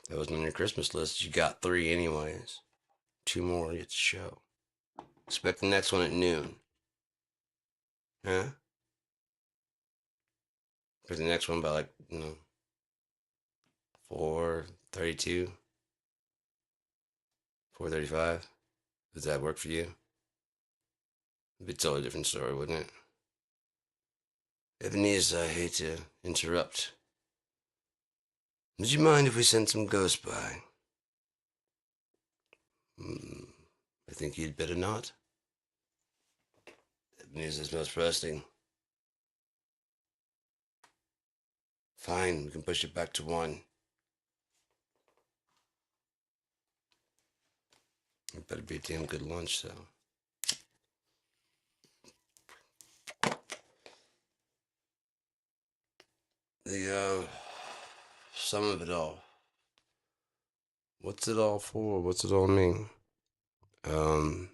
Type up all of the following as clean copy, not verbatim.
That wasn't on your Christmas list. You got three anyways. Two more yet to show. Expect the next one at noon. Huh? Expect the next one by like, 4:32, 4:35. Does that work for you? It'd be a totally different story, wouldn't it? Ebenezer, I hate to interrupt. Would you mind if we sent some ghosts by? Hmm, I think you'd better not. Ebenezer's most pressing. Fine, we can push it back to 1. It better be a damn good lunch, though. Some of it all. What's it all for? What's it all mean? Um,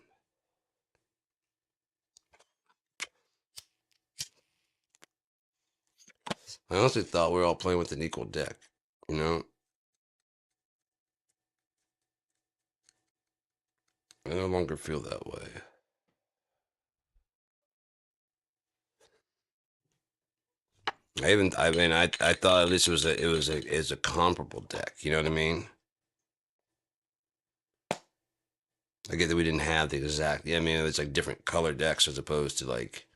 I honestly thought we were all playing with an equal deck. You know, I no longer feel that way. I thought at least it's a comparable deck. You know what I mean? I get that we didn't have the exact. Yeah, I mean it's like different color decks as opposed to like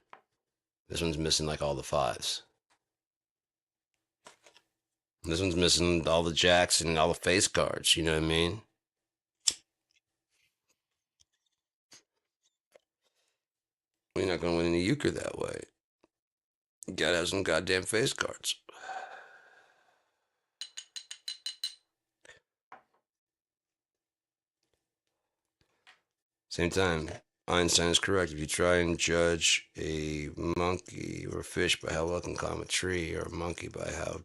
this one's missing like all the fives. This one's missing all the jacks and all the face cards. You know what I mean? We're not gonna win any euchre that way. You gotta have some goddamn face cards. Same time, Einstein is correct. If you try and judge a monkey or a fish by how well it can climb a tree, or a monkey by how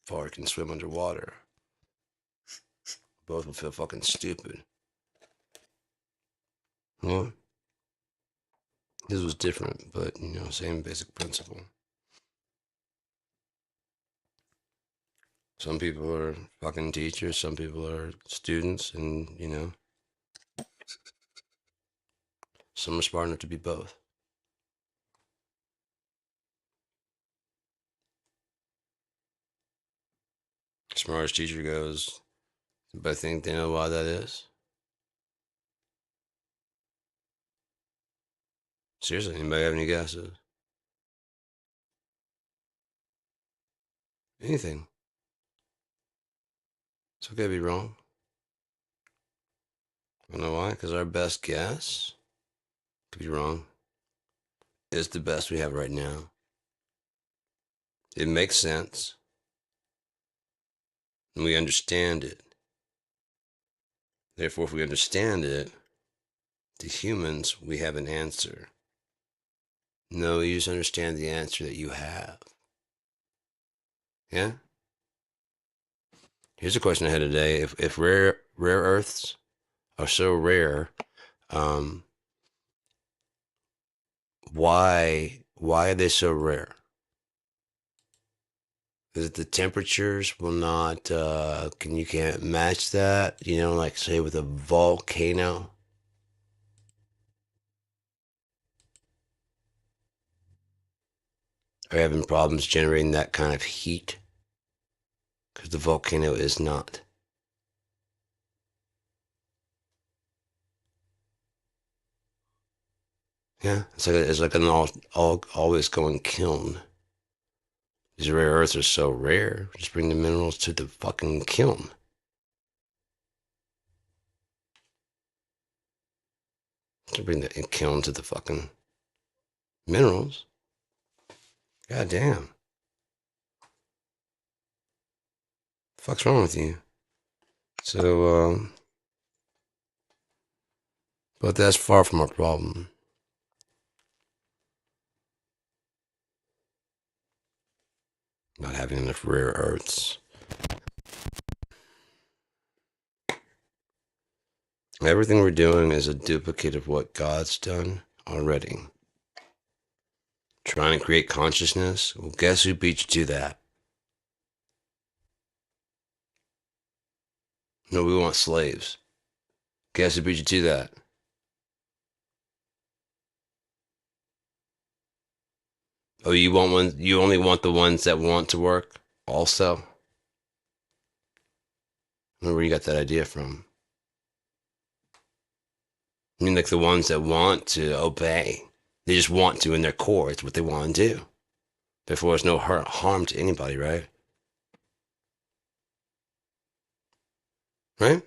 far it can swim underwater, both will feel fucking stupid. Yeah, his was different, but same basic principle. Some people are fucking teachers, some people are students, and some are smart enough to be both. Smartest teacher goes, but I think they know why that is. Seriously, anybody have any guesses? Anything. It's okay to be wrong. You know why? Because our best guess, could be wrong, is the best we have right now. It makes sense, and we understand it. Therefore, if we understand it, to humans, we have an answer. No, you just understand the answer that you have. Yeah? Here's a question I had today. If rare earths are so rare, um, why are they so rare? Is it the temperatures will not can you can't match that? Like say with a volcano. Are having problems generating that kind of heat? Because the volcano is not. Yeah, it's like an always going kiln. These rare earths are so rare. Just bring the minerals to the fucking kiln. To bring the kiln to the fucking minerals. God damn. The fuck's wrong with you? So, but that's far from our problem. Not having enough rare earths. Everything we're doing is a duplicate of what God's done already. Trying to create consciousness. Well, guess who beat you to that? No, we want slaves. Guess who beat you to that? Oh, you want one? You only want the ones that want to work. Also, I don't know where you got that idea from. I mean, like the ones that want to obey. They just want to in their core. It's what they want to do. Therefore, there's no harm to anybody, right? Right?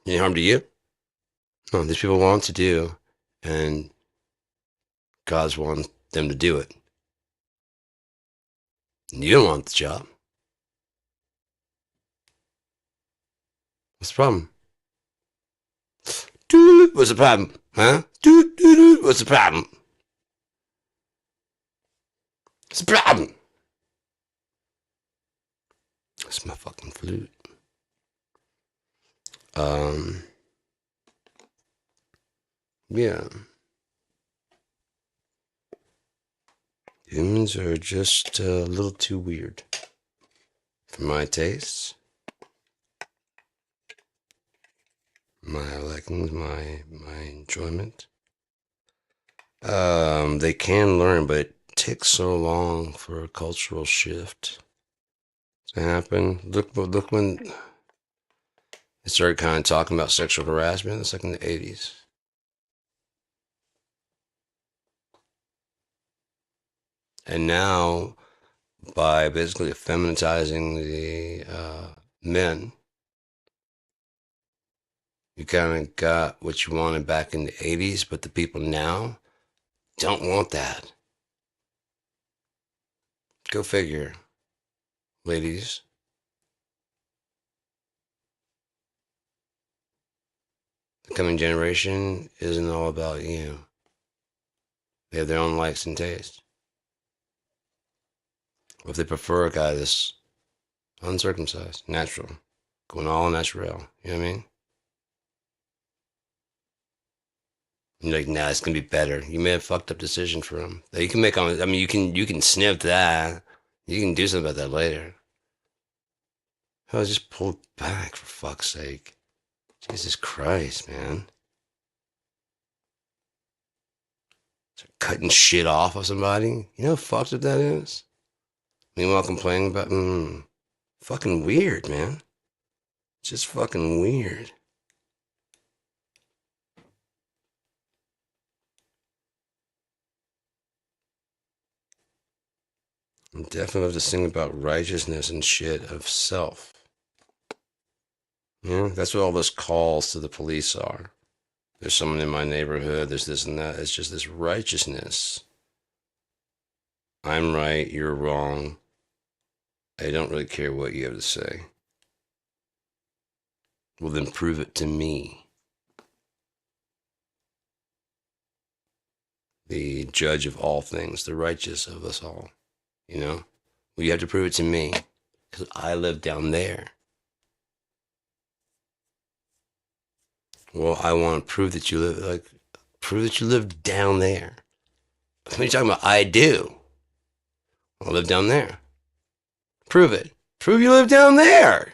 Any harm to you? No, these people want to do, and God's want them to do it. And you don't want the job. What's the problem? What's the problem? Huh? What's the problem? What's the problem? That's my fucking flute. Um, yeah. Humans are just a little too weird for my tastes, my likings, my enjoyment. They can learn, but it takes so long for a cultural shift to happen. Look when they started kind of talking about sexual harassment. It's like in the 80s. And now, by basically feminizing the men, you kind of got what you wanted back in the 80s, but the people now don't want that. Go figure, ladies. The coming generation isn't all about you. They have their own likes and tastes. Or if they prefer a guy that's uncircumcised, natural, going all natural, you know what I mean? You're like, nah, it's gonna be better. You made a fucked up decision for him. That you can make on. I mean, you can sniff that. You can do something about that later. Oh, just pull back for fuck's sake. Jesus Christ, man. Cutting shit off of somebody. You know how fucked up that is? Meanwhile, complaining about, fucking weird, man. Just fucking weird. I'm definitely love to sing about righteousness and shit of self. That's what all those calls to the police are. There's someone in my neighborhood, there's this and that. It's just this righteousness. I'm right, you're wrong. I don't really care what you have to say. Well, then prove it to me. The judge of all things, the righteous of us all. Well, you have to prove it to me because I live down there. Well, I want to prove that you live down there. What are you talking about? I do. I live down there. Prove it. Prove you live down there.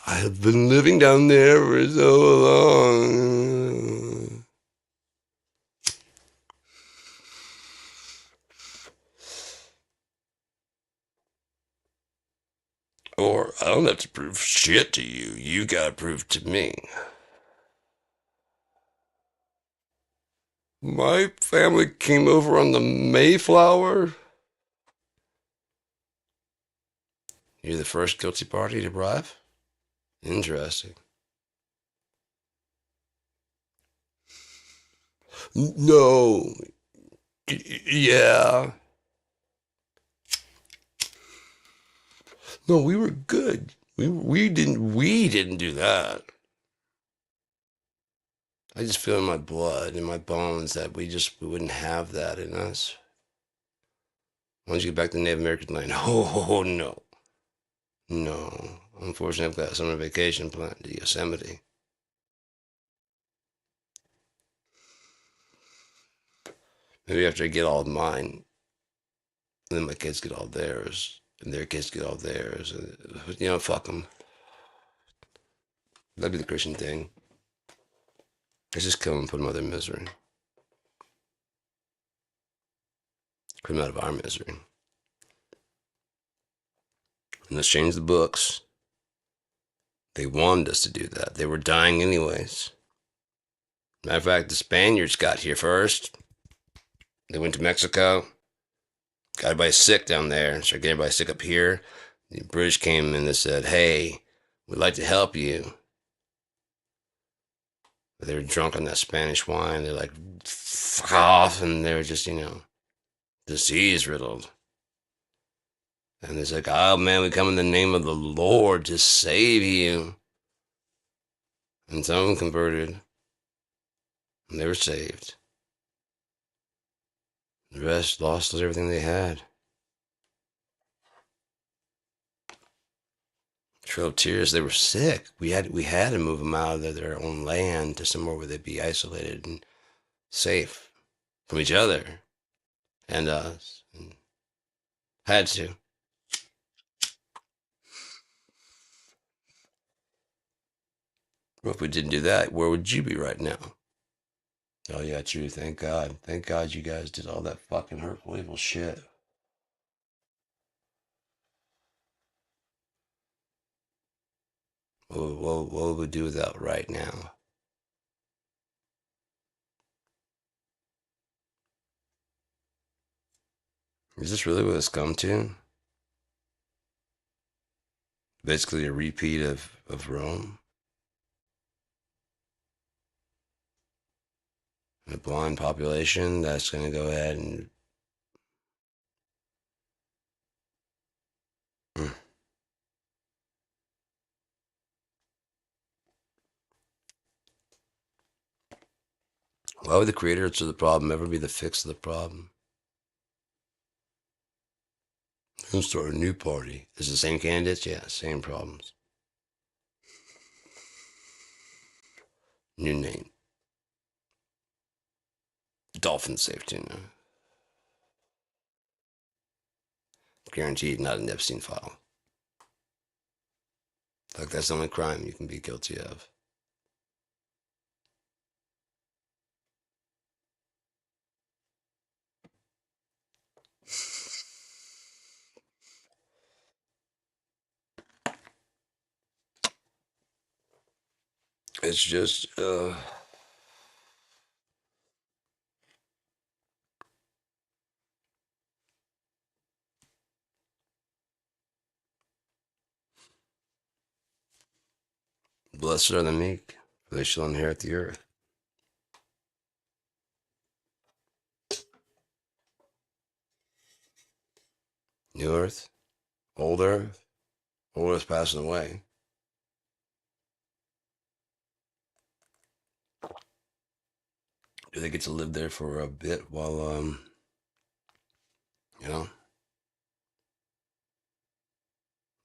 I've been living down there for so long. Or I don't have to prove shit to you. You gotta prove to me. My family came over on the Mayflower. You're the first guilty party to arrive? Interesting. No. Yeah. No, we were good. We didn't do that. I just feel in my blood, in my bones, that we wouldn't have that in us. Once you get back to Native American land, oh no. No. Unfortunately, I've got summer vacation planned to Yosemite. Maybe after I get all of mine, then my kids get all theirs, and their kids get all theirs. And, fuck them. That'd be the Christian thing. Let's just kill them and put them out of their misery. Put them out of our misery. And let's change the books. They wanted us to do that. They were dying anyways. Matter of fact, the Spaniards got here first. They went to Mexico. Got everybody sick down there. Started getting everybody sick up here. The British came in and said, hey, we'd like to help you. But they were drunk on that Spanish wine. They're like, fuck off. And they were just, disease riddled. And it's like, oh man, we come in the name of the Lord to save you. And some of them converted. And they were saved. The rest lost everything they had. Trail of Tears, they were sick. We had to move them out of their own land to somewhere where they'd be isolated and safe from each other and us. And had to. Well, if we didn't do that, where would you be right now? Oh yeah, true. Thank God. Thank God you guys did all that fucking hurtful, evil shit. What would we do without right now? Is this really what it's come to? Basically a repeat of Rome? A blind population that's going to go ahead and. Mm. Why would the creators of the problem ever be the fix of the problem? Let's start a new party. Is it the same candidates? Yeah, same problems. New name. Dolphin safe too now. Guaranteed not an Epstein file. Like that's the only crime you can be guilty of. It's just blessed are the meek, for they shall inherit the earth. New earth, old earth, old earth passing away. Do they get to live there for a bit while you know,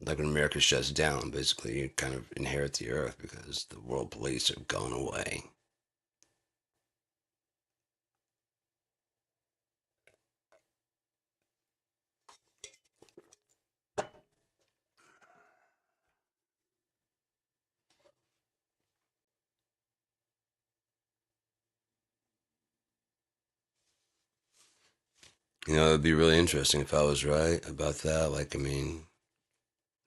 like when America shuts down, basically you kind of inherit the earth because the world police have gone away. It'd be really interesting if I was right about that. Like, I mean,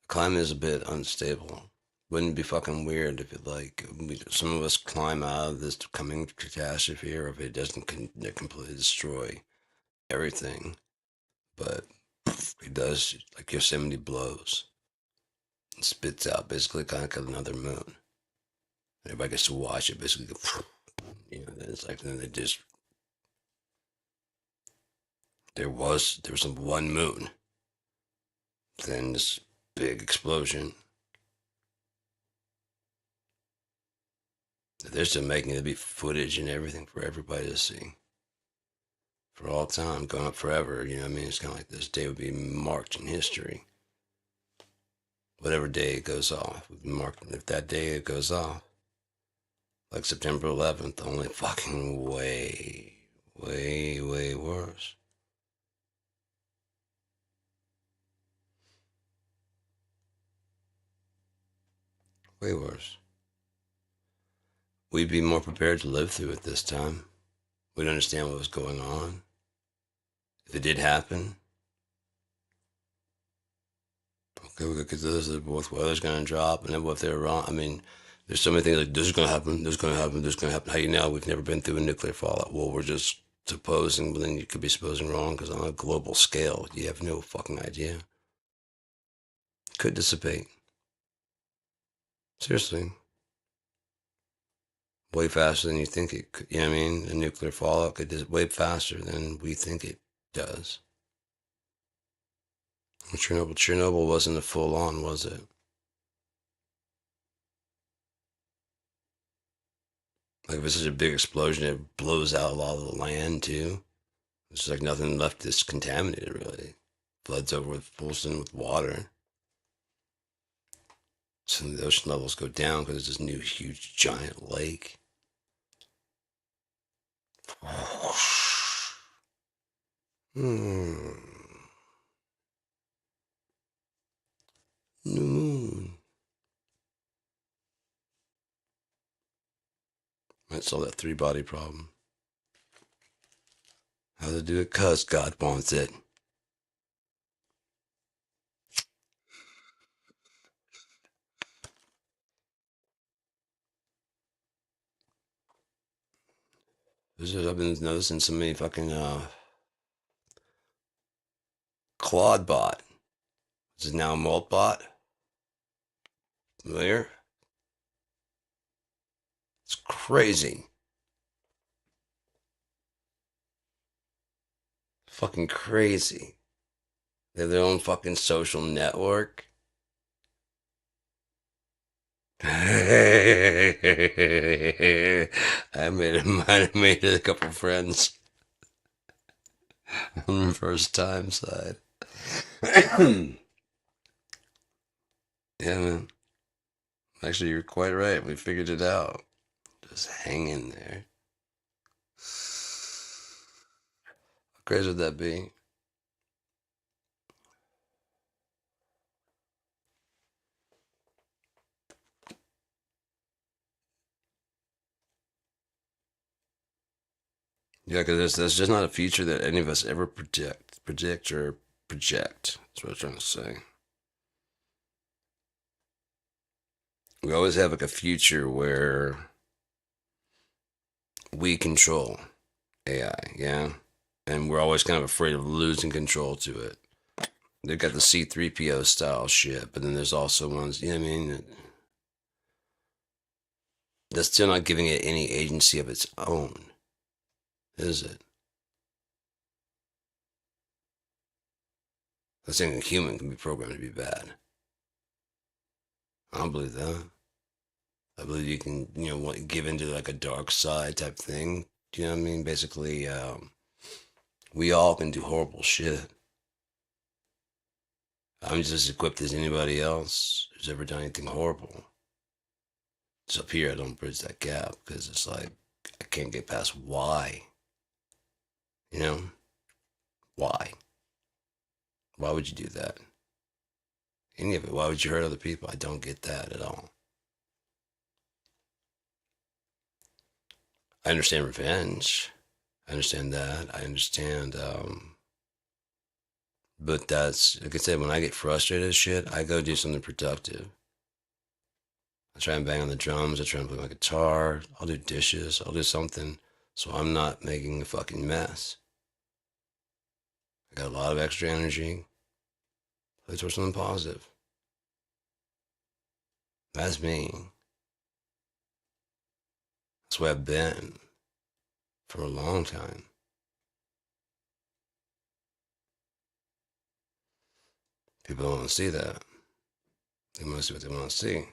climate is a bit unstable. Wouldn't it be fucking weird if it like some of us climb out of this coming catastrophe, or if it doesn't completely destroy everything, but it does, like Yosemite blows and spits out basically kind of like another moon. Everybody gets to watch it basically. It's like then they just there was one moon, then this big explosion. They're still making it be footage and everything for everybody to see for all time, going up forever. You know what I mean? It's kind of like this day would be marked in history. whatever day it goes off. Mark if that day it goes off, like September 11th, only fucking way worse. Way worse. We'd be more prepared to live through it this time. We'd understand what was going on. If it did happen, okay, we could consider this, both weather's gonna drop, and then what if they're wrong? I mean, there's so many things like this is gonna happen, this is gonna happen, this is gonna happen. How you know? We've never been through a nuclear fallout. Well, we're just supposing, but then you could be supposing wrong because on a global scale, you have no fucking idea. Could dissipate. Seriously, way faster than you think it could. You know what I mean? A nuclear fallout could just way faster than we think it does. Chernobyl wasn't a full on, was it? Like if it's such a big explosion, it blows out a lot of the land too. There's like nothing left that's contaminated really. Floods over with Folsom with water. So the ocean levels go down because there's this new huge giant lake. Hmm. New moon. Might solve that three body problem. How to do it? Cause God wants it. I've been noticing so many fucking Claude bot. This is now a Moltbot. Familiar? It's crazy. Fucking crazy. They have their own fucking social network. I made a couple friends on the first time side. Yeah, man. Actually, you're quite right. We figured it out. Just hang in there. How crazy would that be? Yeah, because that's just not a feature that any of us ever predict or project. That's what I'm trying to say. We always have like a future where we control AI, yeah? And we're always kind of afraid of losing control to it. They've got the C3PO style shit, but then there's also ones, you know what I mean? That's still not giving it any agency of its own, is it? I'm saying a human can be programmed to be bad. I don't believe that. I believe you can, give into like a dark side type thing. Do you know what I mean? Basically, we all can do horrible shit. I'm just as equipped as anybody else who's ever done anything horrible. It's up here, I don't bridge that gap because it's like I can't get past why. You know? Why? Why would you do that? Any of it. Why would you hurt other people? I don't get that at all. I understand revenge. I understand that. I understand, but that's, like I said, when I get frustrated as shit, I go do something productive. I try and bang on the drums. I try and play my guitar. I'll do dishes. I'll do something so I'm not making a fucking mess. I got a lot of extra energy. Play towards something positive. That's me. That's where I've been for a long time. People don't want to see that. They want to see what they want to see.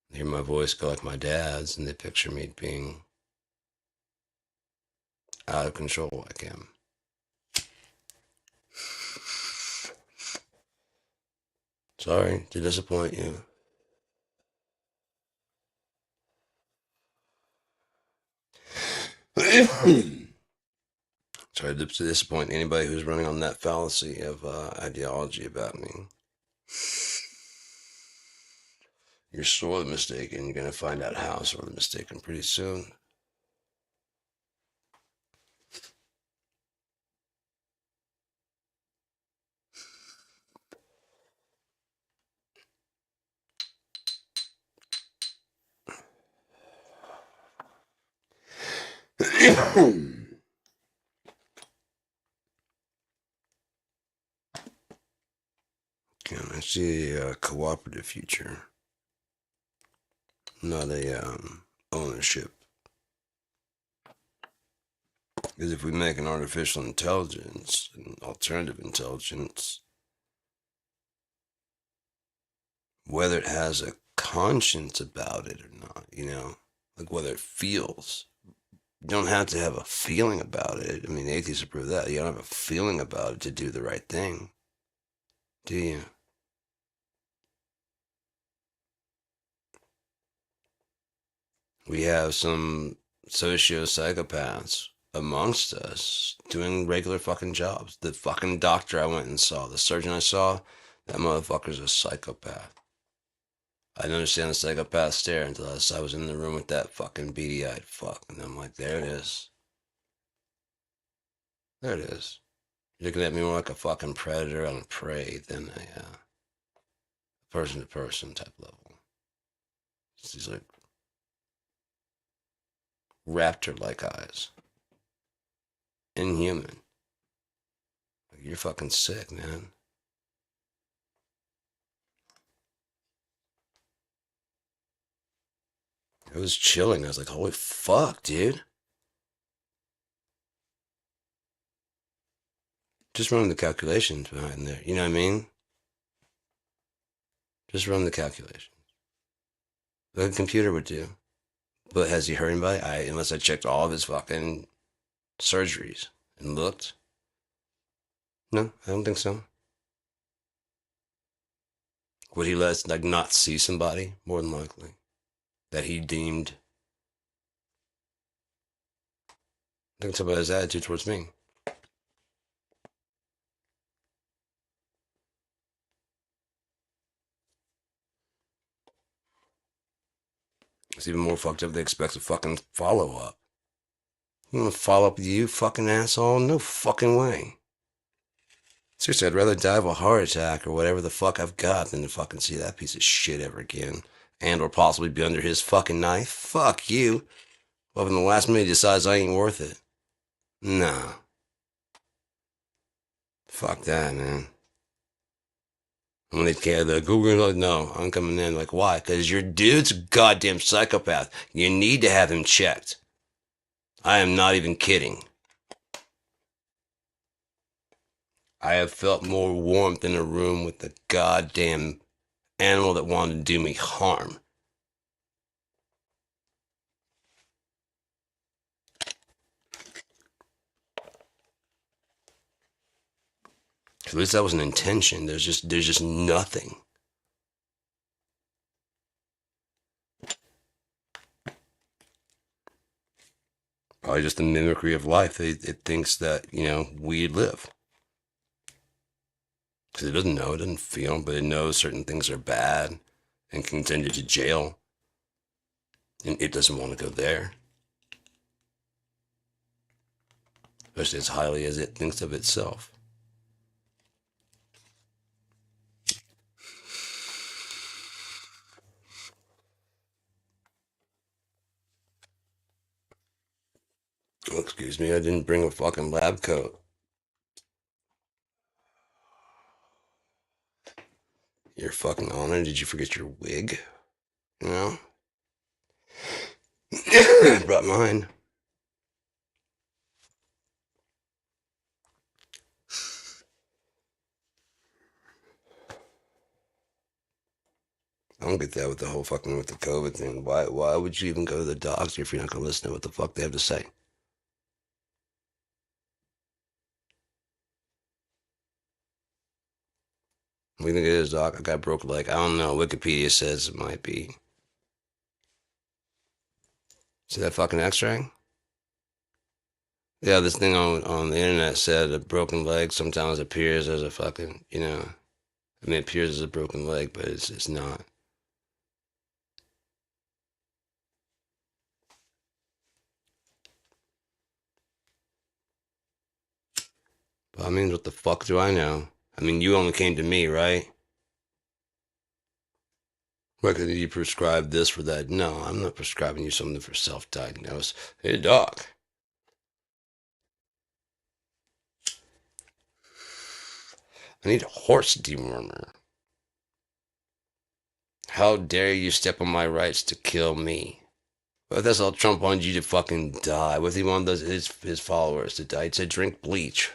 They hear my voice go like my dad's, and they picture me being out of control like him. Sorry to disappoint you. Sorry to disappoint anybody who's running on that fallacy of ideology about me. You're sorely mistaken. You're going to find out how sorely mistaken pretty soon. I see a cooperative future, not a ownership. Because if we make an artificial intelligence, an alternative intelligence, whether it has a conscience about it or not, like whether it feels. You don't have to have a feeling about it. I mean, atheists approve that. You don't have a feeling about it to do the right thing, do you? We have some socio-psychopaths amongst us doing regular fucking jobs. The fucking doctor I went and saw, the surgeon I saw, that motherfucker's a psychopath. I didn't understand the psychopath stare until I was in the room with that fucking beady-eyed fuck. And I'm like, there it is. There it is. You're looking at me more like a fucking predator on a prey than a person-to-person type level. These like raptor-like eyes. Inhuman. Like, you're fucking sick, man. It was chilling. I was like, holy fuck, dude. Just run the calculations behind there. You know what I mean? Just run the calculations. Like a computer would do. But has he hurt anybody? Unless I checked all of his fucking surgeries and looked. No, I don't think so. Would he let us like not see somebody? More than likely. That he deemed. I think it's about his attitude towards me. It's even more fucked up. They expect a fucking follow up. You want to follow up with you, fucking asshole? No fucking way. Seriously, I'd rather die of a heart attack or whatever the fuck I've got than to fucking see that piece of shit ever again. And or possibly be under his fucking knife. Fuck you. Well, in the last minute he decides I ain't worth it. Nah. Fuck that, man. When they care, the Google, no, I'm coming in. Like, why? Because your dude's a goddamn psychopath. You need to have him checked. I am not even kidding. I have felt more warmth in a room with a goddamn animal that wanted to do me harm. At least that was an intention. There's just nothing. Probably just a mimicry of life. It thinks that, we live. Because it doesn't know, it doesn't feel, but it knows certain things are bad and can send you to jail. And it doesn't want to go there. Especially as highly as it thinks of itself. Oh, excuse me, I didn't bring a fucking lab coat. You're fucking honor. Did you forget your wig? You know? I brought mine. I don't get that with the whole fucking with the COVID thing. Why would you even go to the doctor if you're not gonna listen to what the fuck they have to say? We think it is, Doc. I got a broken leg. I don't know. Wikipedia says it might be. See that fucking X-ray? Yeah, this thing on the internet said a broken leg sometimes appears as a fucking, I mean, it appears as a broken leg, but it's not. But I mean, what the fuck do I know? I mean, you only came to me, right? Why couldn't you prescribe this for that? No, I'm not prescribing you something for self-diagnose. Hey, doc, I need a horse dewormer. How dare you step on my rights to kill me? What if that's all Trump wanted you to fucking die? What if he wanted his followers to die? To drink bleach.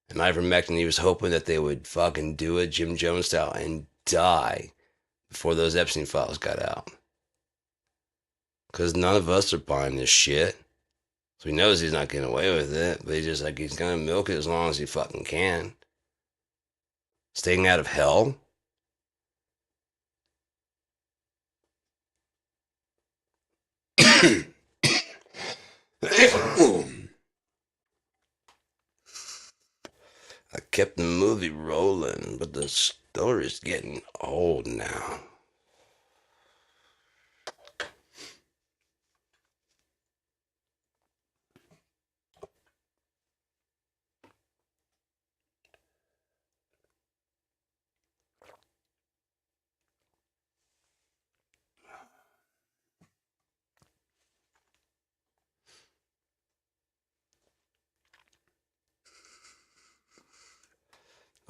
And ivermectin, he was hoping that they would fucking do it Jim Jones style and die before those Epstein files got out. Because none of us are buying this shit. So he knows he's not getting away with it, but he's gonna milk it as long as he fucking can. Staying out of hell? I kept the movie rolling, but the story's getting old now.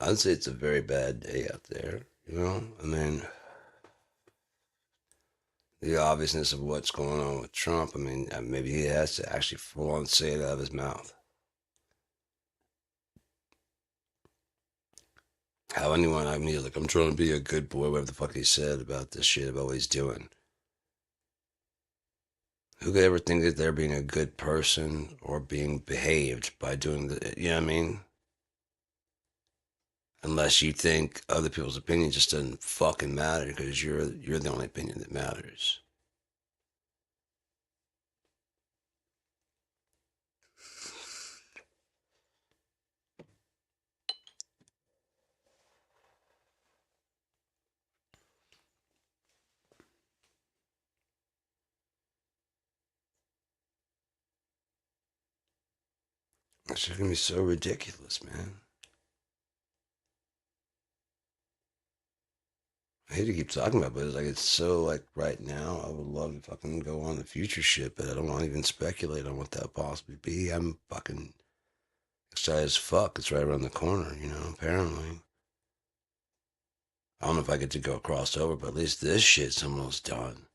I'd say it's a very bad day out there. I mean, the obviousness of what's going on with Trump. I mean, maybe he has to actually full on say it out of his mouth. How anyone, I mean, like, I'm trying to be a good boy, whatever the fuck he said about this shit, about what he's doing. Who could ever think that they're being a good person or being behaved by doing you know what I mean? Unless you think other people's opinion just doesn't fucking matter because you're the only opinion that matters. It's just gonna be so ridiculous, man. I hate to keep talking about it, but it's so like right now. I would love to fucking go on the future shit, but I don't want to even speculate on what that possibly be. I'm fucking excited as fuck. It's right around the corner, apparently. I don't know if I get to go across over, but at least this shit's almost done.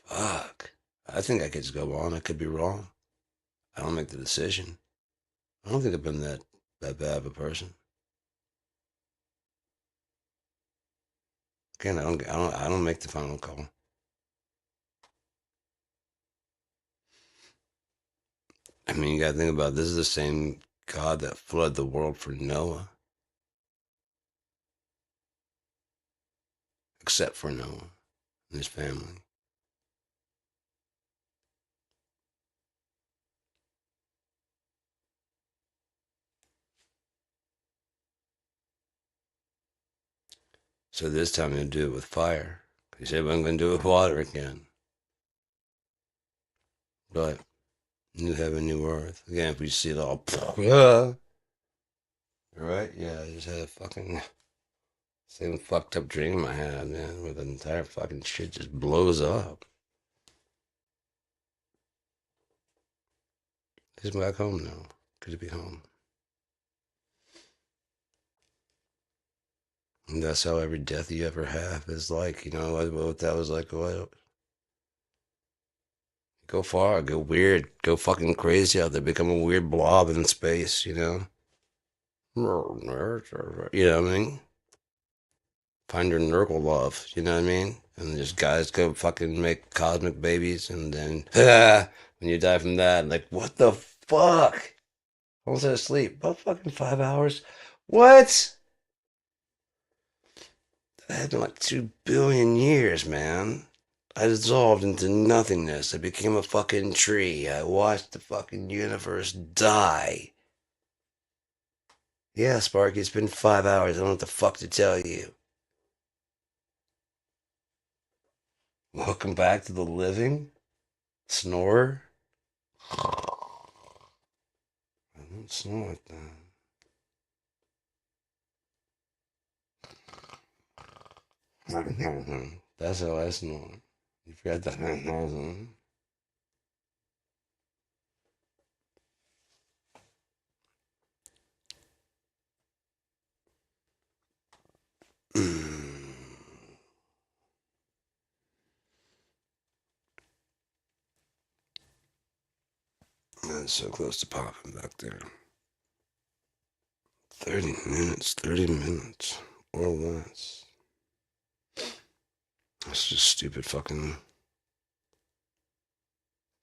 Fuck. I think I could just go on. I could be wrong. I don't make the decision. I don't think I've been that bad of a person. Again, I don't make the final call. I mean, you gotta think about it. This is the same God that flooded the world for Noah, except for Noah and his family. So this time he'll do it with fire. He said, "I'm going to do it with water again." But new heaven, new earth. Again, if we see it all, yeah, right? Yeah, I just had a fucking same fucked up dream I had, man, where the entire fucking shit just blows up. He's back home now. Good to be home. And that's how every death you ever have is like. What that was like. What? Go far, go weird, go fucking crazy out there, become a weird blob in space. You know what I mean? Find your Nurgle love. You know what I mean? And just guys go fucking make cosmic babies, and then when you die from that, like what the fuck? I was asleep. About fucking 5 hours. What? That happened like 2 billion years, man. I dissolved into nothingness. I became a fucking tree. I watched the fucking universe die. Yeah, Sparky, it's been 5 hours. I don't know what the fuck to tell you. Welcome back to the living. Snorer? I don't snore like that. That's how I snore. You forgot that. That's so close to popping back there. 30 minutes, 30 minutes, or less. That's just stupid fucking.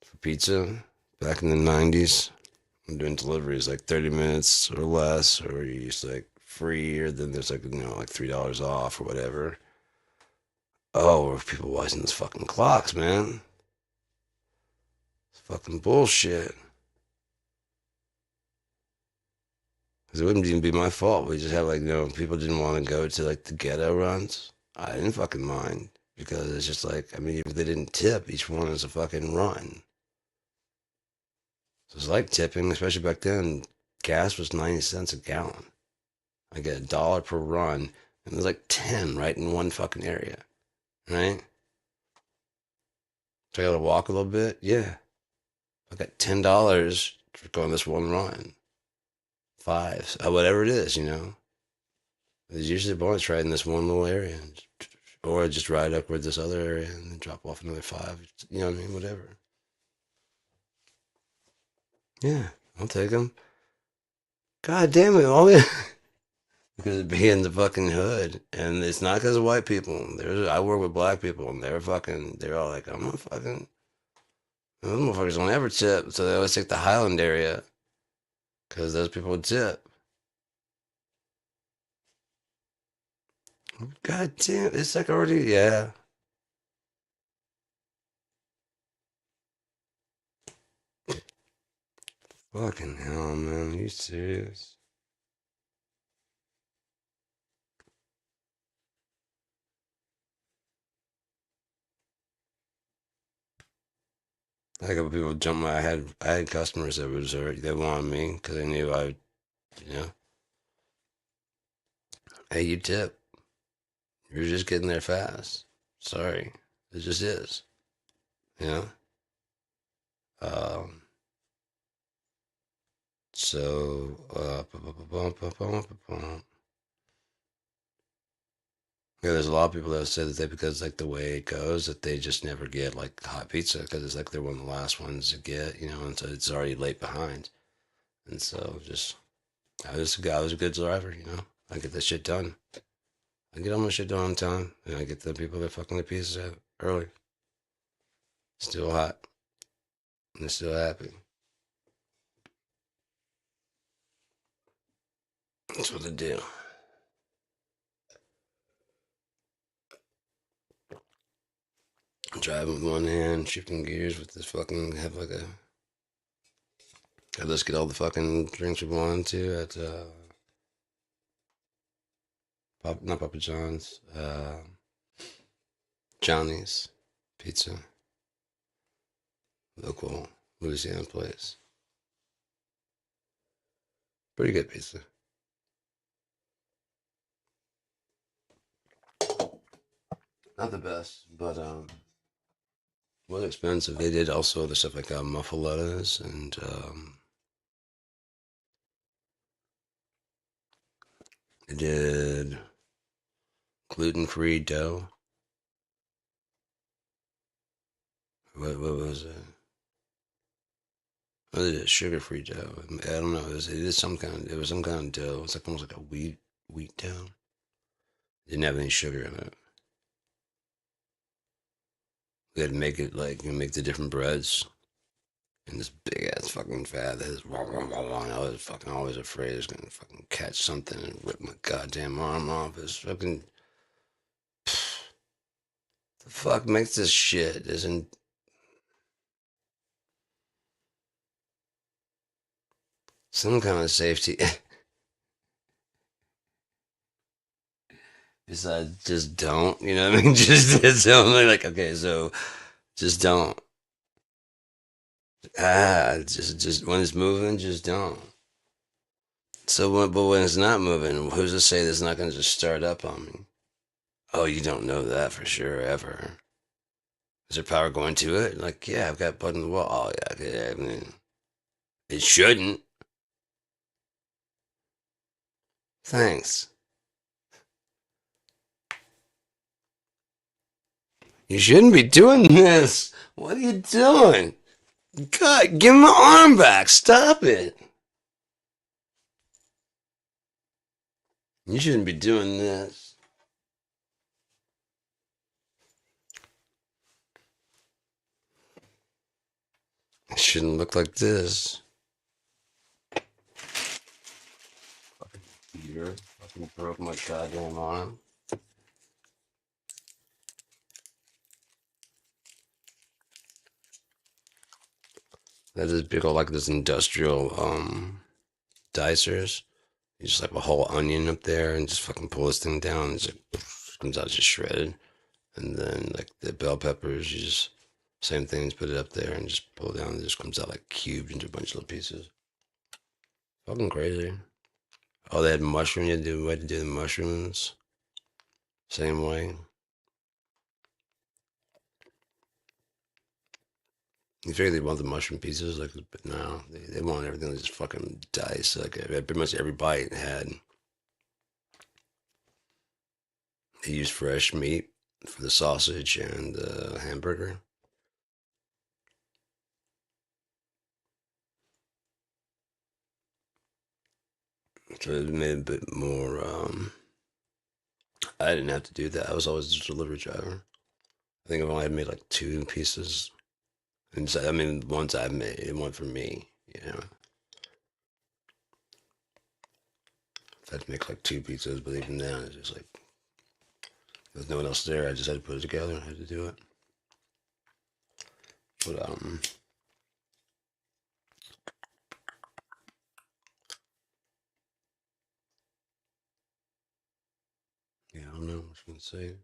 For pizza, back in the 90s, I'm doing deliveries like 30 minutes or less, or you use like free, or then there's like, like $3 off or whatever. Oh, people watching those fucking clocks, man. It's fucking bullshit. Because it wouldn't even be my fault. We just have like, people didn't want to go to like the ghetto runs. I didn't fucking mind because it's just like, I mean, if they didn't tip, each one is a fucking run. So it's like tipping, especially back then. Gas was 90 cents a gallon. I get $1 per run, and there's like 10 right in one fucking area, right? So I gotta walk a little bit. Yeah, I got $10 for going this one run. Five, whatever it is. There's usually a bonus right in this one little area, or just ride upward this other area and then drop off another five. You know what I mean? Whatever. Yeah, I'll take them. God damn it, all because it be in the fucking hood, and it's not because of white people. I work with black people, and they're all like, I'm not fucking. Those motherfuckers don't ever tip, so they always take the Highland area because those people would tip. God damn, it's like already, yeah. Fucking hell, man, are you serious? I got people jump my. I had customers that was already they wanted me because they knew you know, hey, you tip. You're just getting there fast. Sorry, it just is. You know. Um. So. Yeah, there's a lot of people that say that because like the way it goes that they just never get like hot pizza because it's like they're one of the last ones to get, and so it's already late behind. And so just I was a good driver. I get this shit done. I get all my shit done on time, and I get the people that fucking the pizzas out early. Still hot, and they're still happy. That's what they do. Driving with one hand, shifting gears with this fucking have like a. Let's get all the fucking drinks we want to at not Papa John's, Johnny's Pizza, local Louisiana place. Pretty good pizza. Not the best, but was expensive. They did also other stuff like muffalettas and they did gluten-free dough. What was it? Oh, they did sugar-free dough. I don't know. It was some kind of dough. It was like almost like a wheat dough. It didn't have any sugar in it. We had to make it like make the different breads in this big ass fucking vat that is and I was fucking always afraid it was gonna fucking catch something and rip my goddamn arm off. It's fucking The fuck makes this shit? Isn't some kind of safety besides just don't, you know what I mean? Just it's only like okay, so just don't. Just when it's moving, just don't. So but when it's not moving, who's to say that's not gonna just start up on me? Oh, you don't know that for sure ever. Is there power going to it? Like, yeah, I've got blood in the wall. Oh yeah, yeah. I mean, it shouldn't. Thanks. You shouldn't be doing this. What are you doing? God, give my arm back. Stop it. You shouldn't be doing this. It shouldn't look like this. Peter fucking broke my goddamn arm. That is big old like this industrial dicers. You just like a whole onion up there and just fucking pull this thing down and it's like comes out just shredded. And then like the bell peppers, you just same thing, just put it up there and just pull it down and it just comes out like cubed into a bunch of little pieces. Fucking crazy. Oh, they had mushroom. You had to do the mushrooms. Same way. You figure they want the mushroom pieces, like, but no, they want everything just fucking diced. Like pretty much every bite had. They used fresh meat for the sausage and the hamburger. So it made it a bit more. I didn't have to do that. I was always just a delivery driver. I think I've only had made like two pieces. And so, I mean, ones I made, one for me. You know, I had to make like two pizzas, but even then, it's just like there's no one else there. I just had to put it together. I had to do it. But yeah, I don't know what I was gonna say.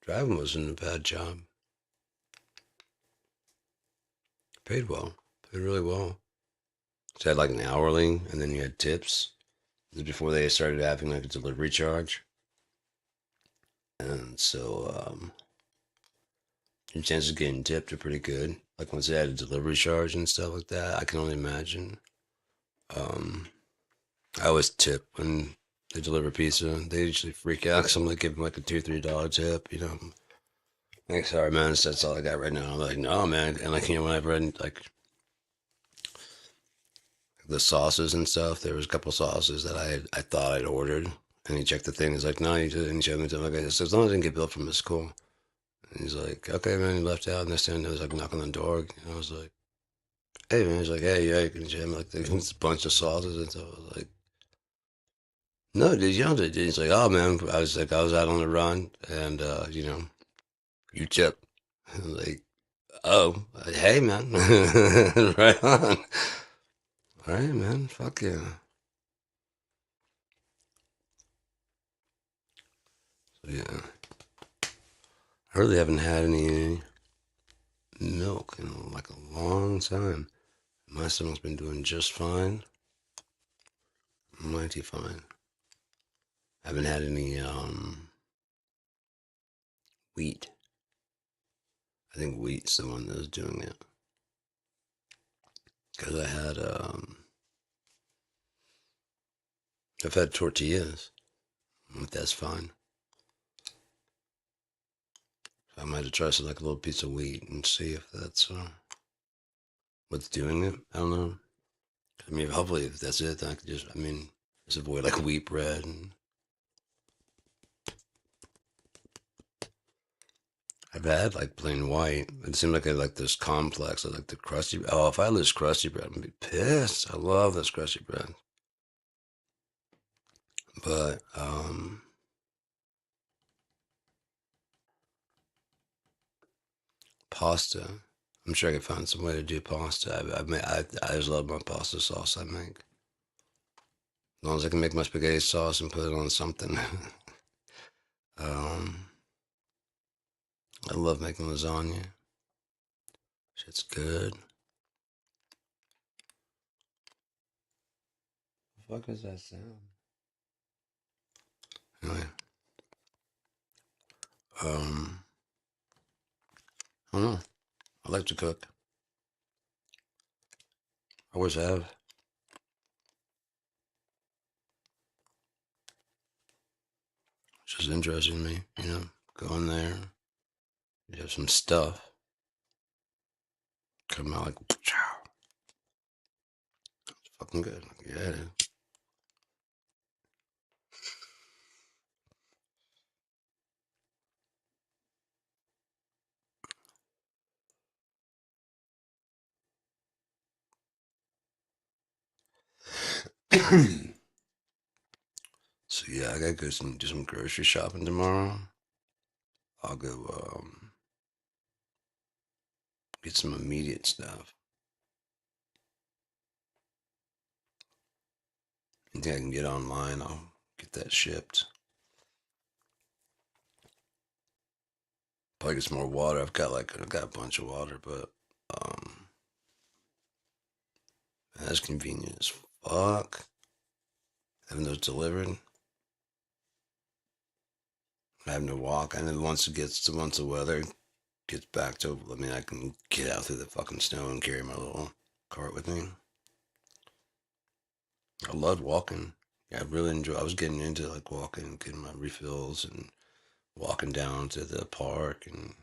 Driving wasn't a bad job. Paid well. Paid really well. So I had like an hourly, and then you had tips. This was before they started having like a delivery charge, and so your chances of getting tipped are pretty good. Like once they had a delivery charge and stuff like that, I can only imagine. Um, I always tip when they deliver pizza. They usually freak out because I'm like give them like a $2, $3 tip. You know, like sorry man, that's all I got right now. I'm like no man, and like you know when I've read like the sauces and stuff. There was a couple sauces that I thought I'd ordered, and he checked the thing. He's like, "No, you didn't." Show me something. Like, as long as I didn't get billed from the school. And he's like, "Okay, man." He left out, and next thing I was like knocking on the door. And I was like, "Hey, man." He's like, "Hey, yeah, you can jam like this bunch of sauces and stuff." I was like, "No, dude, you don't." Do it." He's like, "Oh, man." I was like, I was out on the run, and you know, you tip. I'm like, "Oh, hey, man, right on." All right, man. Fuck yeah. So, yeah. I really haven't had any milk in like a long time. My stomach's been doing just fine, mighty fine. I haven't had any wheat. I think wheat's the one that's doing it. Cause I've had tortillas. But that's fine. So I might have to try some like a little piece of wheat and see if that's what's doing it. I don't know. I mean, hopefully if that's it, then I could just I mean just avoid like wheat bread and I've had like plain white. It seemed like I like this complex. I like the crusty. Oh, if I had this crusty bread, I'm gonna be pissed. I love this crusty bread. But pasta. I'm sure I could find some way to do pasta. I just love my pasta sauce I make. As long as I can make my spaghetti sauce and put it on something. um, I love making lasagna. Shit's good. The fuck is that sound? Anyway, um, I don't know. I like to cook. I always have. It's just interesting to me, Go in there, you have some stuff, come out like, it's fucking good. Like, yeah, it is. So yeah, I gotta go do some grocery shopping tomorrow. I'll go get some immediate stuff. Anything I can get online, I'll get that shipped. Probably get some more water. I've got a bunch of water, but um, that's convenient as fuck. Having those delivered, having to walk. And then once the weather gets back to, I mean, I can get out through the fucking snow and carry my little cart with me. I love walking. Yeah, I really enjoy. I was getting into like walking, getting my refills, and walking down to the park and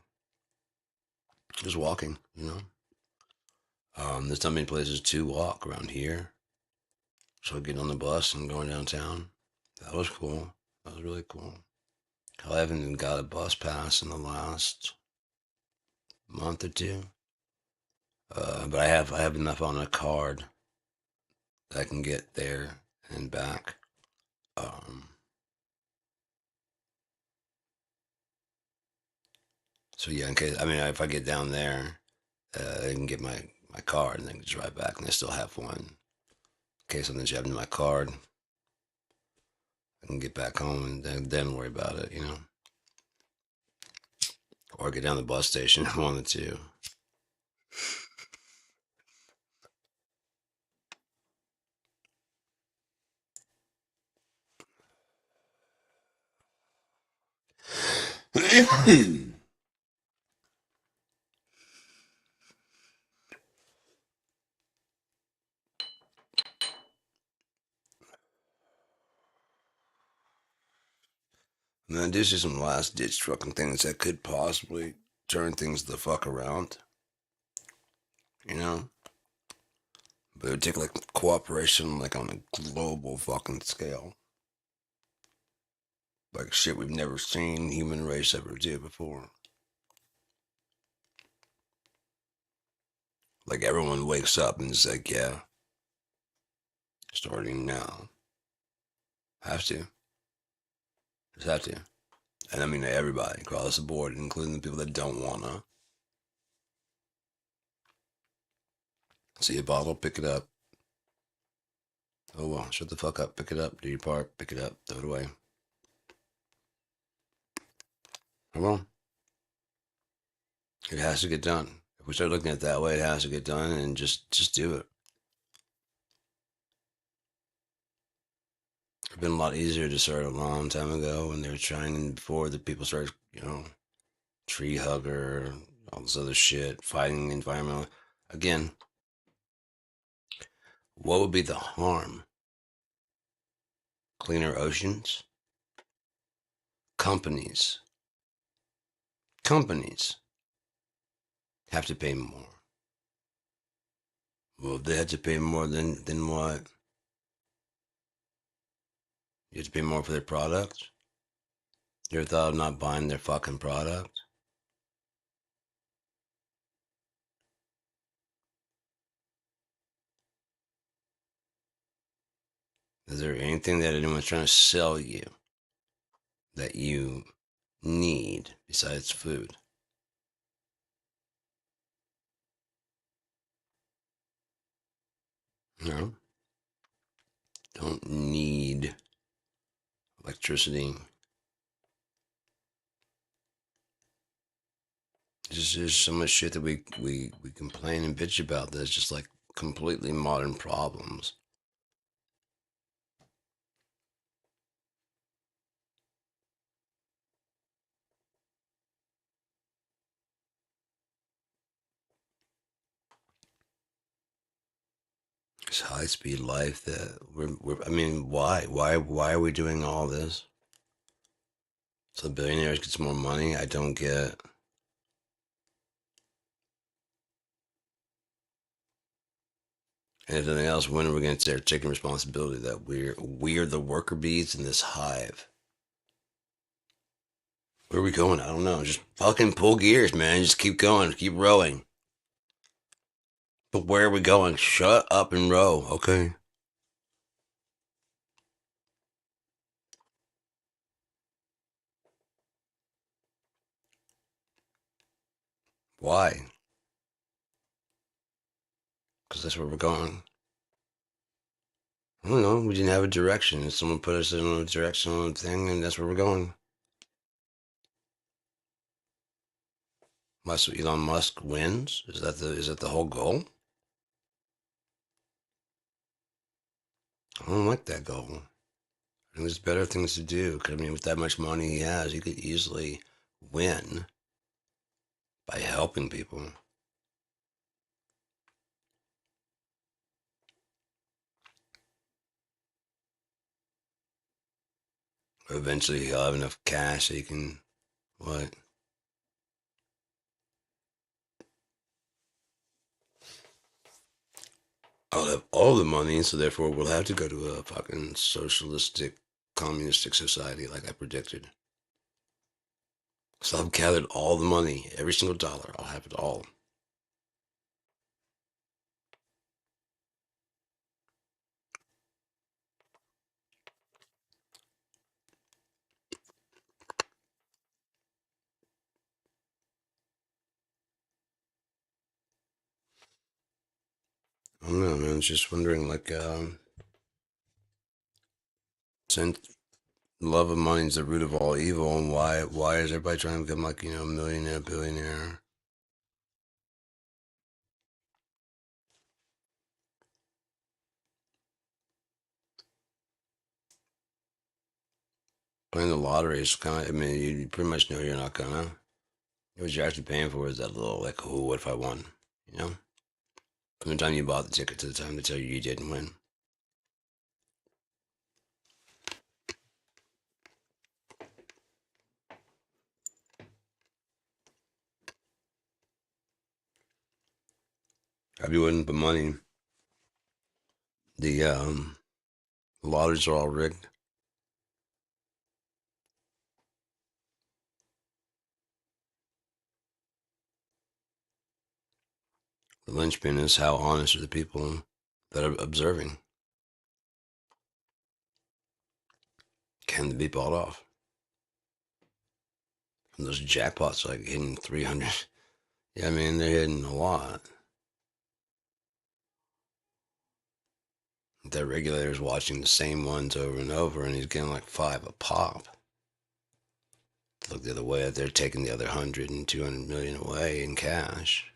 just. There's not many places to walk around here, so getting on the bus and going downtown. That was cool. That was really cool. I haven't even got a bus pass in the last month or two, but I have enough on a card that I can get there and back. Um, so yeah, in case if I get down there, I can get my card and then drive back, and I still have one in case something's happening to my card. I can get back home and then worry about it. Or get down the bus station if I wanted to. And then do some last ditch fucking things that could possibly turn things the fuck around, you know? But it would take like cooperation like on a global fucking scale. Like shit we've never seen human race ever do before. Like everyone wakes up and is like, yeah, starting now. Have to. Just have to. And I mean everybody across the board, including the people that don't wanna. See a bottle, pick it up. Oh well, shut the fuck up, pick it up, do your part, pick it up, throw it away. Well, it has to get done. If we start looking at it that way, it has to get done, and just do it. It's been a lot easier to start a long time ago when they were trying before the people started, tree hugger, all this other shit, fighting the environmental. Again, what would be the harm? Cleaner oceans? Companies. Companies have to pay more. Well, they have to pay more than what? You have to pay more for their products? You ever thought of not buying their fucking product? Is there anything that anyone's trying to sell you that you need besides food? No, don't need electricity. There's so much shit that we complain and bitch about that's just like completely modern problems. It's high speed life that I mean, why? Why are we doing all this? So the billionaires get some more money? I don't get. And if nothing else, when are we going to start taking responsibility that we're the worker bees in this hive? Where are we going? I don't know. Just fucking pull gears, man. Just keep going. Keep rowing. But where are we going? Shut up and row, okay? Why? Because that's where we're going. I don't know. We didn't have a direction. Someone put us in a direction on a thing, and that's where we're going. Must Elon Musk wins? Is that the whole goal? I don't like that goal. I think there's better things to do. 'Cause, I mean, with that much money he has, he could easily win by helping people. Or eventually he'll have enough cash so he can what? I'll have all the money, so therefore we'll have to go to a fucking socialistic, communistic society like I predicted. So I've gathered all the money, every single dollar. I'll have it all. I don't know, man. I was just wondering, like, since love of money is the root of all evil, and why is everybody trying to become like a millionaire, billionaire? Playing the lottery is kind of. I mean, you pretty much know you're not gonna. What you're actually paying for is that little like, oh, what if I won? You know, from the time you bought the ticket to the time they tell you you didn't win. If you wouldn't put money, the lotteries are all rigged. The linchpin is how honest are the people that are observing. Can they be bought off? And those jackpots like hitting 300. Yeah, I mean, they're hitting a lot. That regulator's watching the same ones over and over, and he's getting like five a pop. Look the other way, they're taking the other 100 and 200 million away in cash.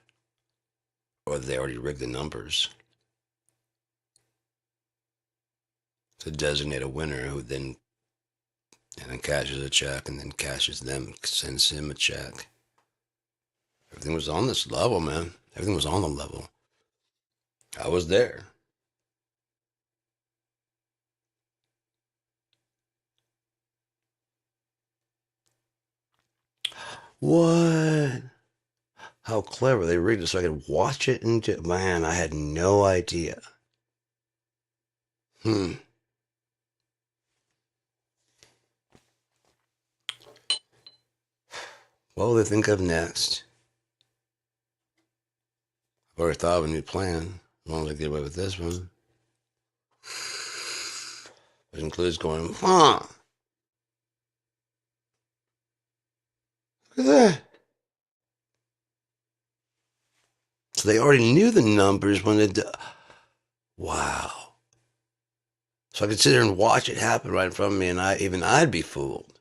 Or they already rigged the numbers to designate a winner who then cashes a check and then cashes them, sends him a check. Everything was on this level, man. Everything was on the level. I was there. What? How clever. They rigged it so I could watch it and man, I had no idea. Hmm. What will they think of next? I've already thought of a new plan. As long as I get away with this one. It includes going, huh? Look at that. So they already knew the numbers when it. Wow. So I could sit there and watch it happen right in front of me, and I'd be fooled.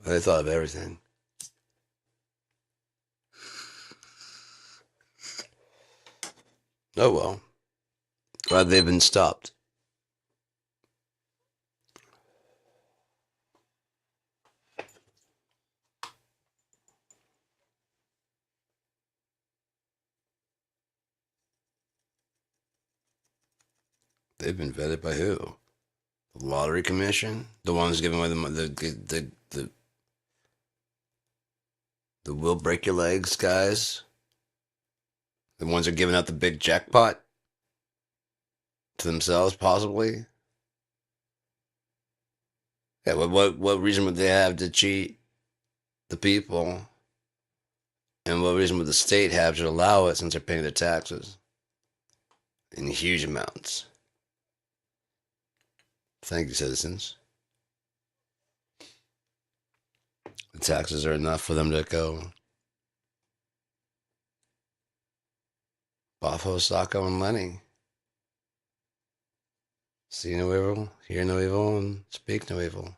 They thought of everything. Oh well. Glad they've been stopped. They've been vetted by who? The Lottery Commission? The ones giving away the will break your legs guys? The ones that are giving out the big jackpot to themselves, possibly? Yeah, what reason would they have to cheat the people? And what reason would the state have to allow it since they're paying their taxes in huge amounts? Thank you, citizens. The taxes are enough for them to go Bafo, Sacco, and Lenny. See no evil, hear no evil, and speak no evil.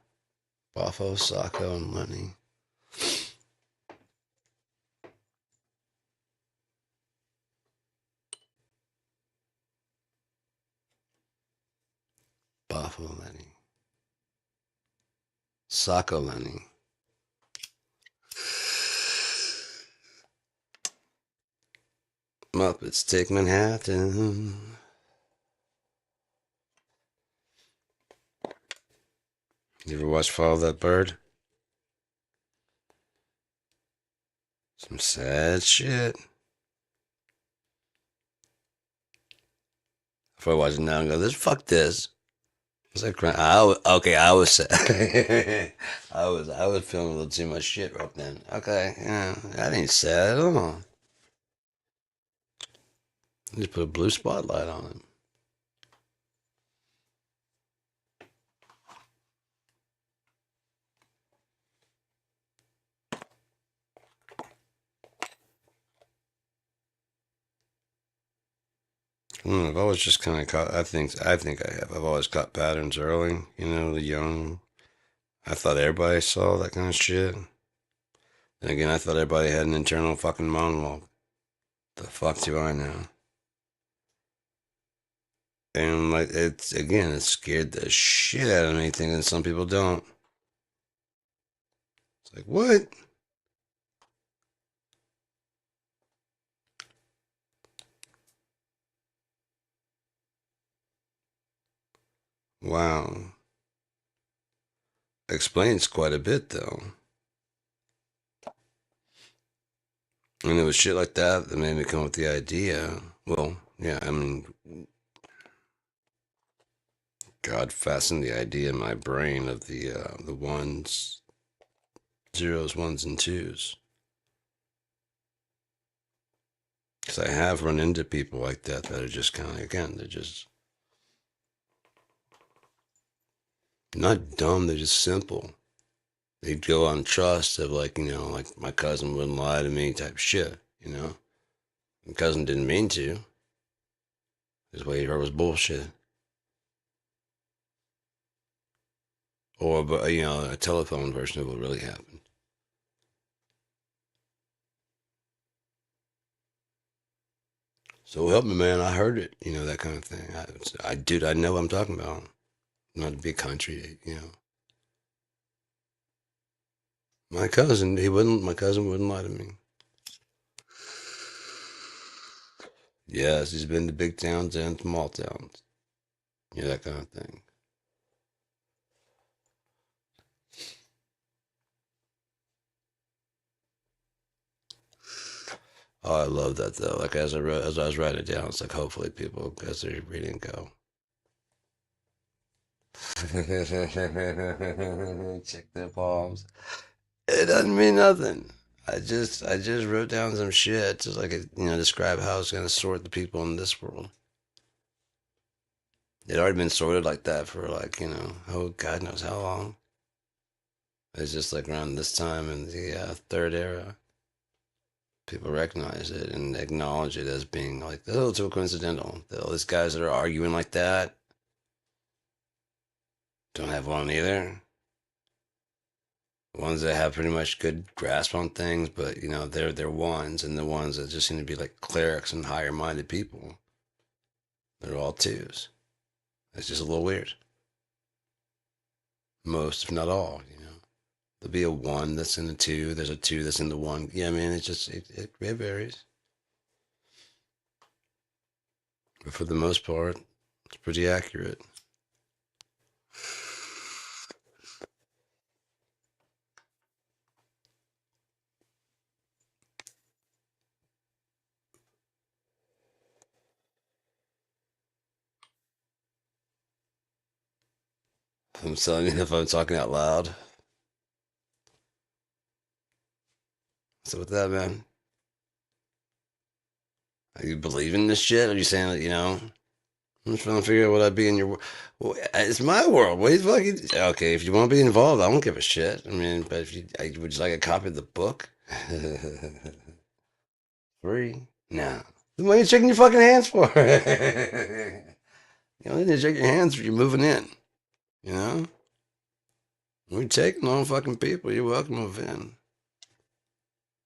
Bafo, Sacco, and Lenny. Bafo, Lenny. Sacco, Lenny. Muppets Take Manhattan. You ever watch Follow That Bird? Some sad shit. If I watch it now and go, this fuck this. Was I crying? Okay, I was sad. I was feeling a little too much shit right then. Okay, yeah, that ain't sad at all. Just put a blue spotlight on it. I've always just kind of caught. I think I have. I've always caught patterns early. The young. I thought everybody saw that kind of shit. And again, I thought everybody had an internal fucking monologue. The fuck do I know? And like it scared the shit out of me thinking some people don't. It's like what? Wow. Explains quite a bit though. And it was shit like that that made me come up with the idea. Well, yeah, I mean, God fastened the idea in my brain of the ones, zeros, ones, and twos. Because I have run into people like that are just kind of, again, they're just not dumb, they're just simple. They'd go on trust of like my cousin wouldn't lie to me type shit. My cousin didn't mean to. His way he heard was bullshit. Or, but a telephone version of what really happened. So help me, man. I heard it. That kind of thing. Dude, I know what I'm talking about. Not a big country. My cousin wouldn't lie to me. Yes, he's been to big towns and small towns. That kind of thing. Oh, I love that though. Like as I was writing it down, it's like hopefully people, as they're reading, go. Check their palms. It doesn't mean nothing. I just wrote down some shit, just like describe how it's gonna sort the people in this world. It already been sorted like that for like, oh God knows how long. It's just like around this time in the third era, people recognize it and acknowledge it as being like, oh, it's so coincidental. All these guys that are arguing like that don't have one either. Ones that have pretty much good grasp on things, but they're ones, and the ones that just seem to be like clerics and higher minded people, they're all twos. It's just a little weird. Most, if not all, there'll be a one that's in the two. There's a two that's in the one. Yeah, I mean, it's just it varies, but for the most part, it's pretty accurate. I'm telling you, if I'm talking out loud, so with that, man, are you believing this shit? Are you saying that I'm trying to figure out what I'd be in your world. Well, it's my world. What are you fucking? Okay, if you want to be involved, I don't give a shit. I mean, but if would you like a copy of the book? Free? No. Then what are you shaking your fucking hands for? You don't need to shake your hands if you're moving in. You know? We're taking on fucking people. You're welcome to move in.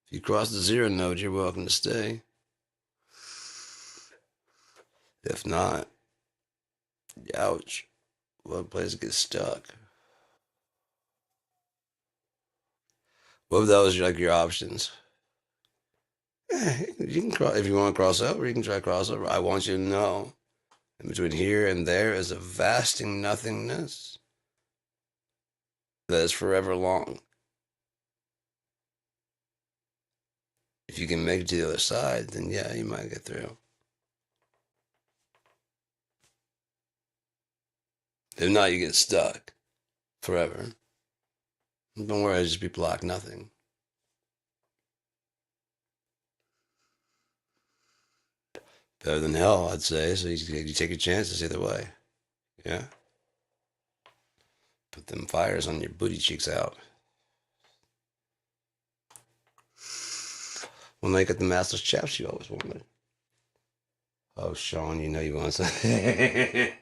If you cross the zero node, you're welcome to stay. If not, ouch. What place gets stuck? What if that was like your options? Yeah, you can cross if you want to cross over. You can try crossover. I want you to know, in between here and there is a vasting nothingness that is forever long. If you can make it to the other side, then yeah, you might get through. If not, you get stuck forever. Don't worry, it'll just be black nothing. Better than hell, I'd say. So you take your chances either way. Yeah. Put them fires on your booty cheeks out. Well, now you got the master's chaps you always wanted. Oh, Sean, you know you want to.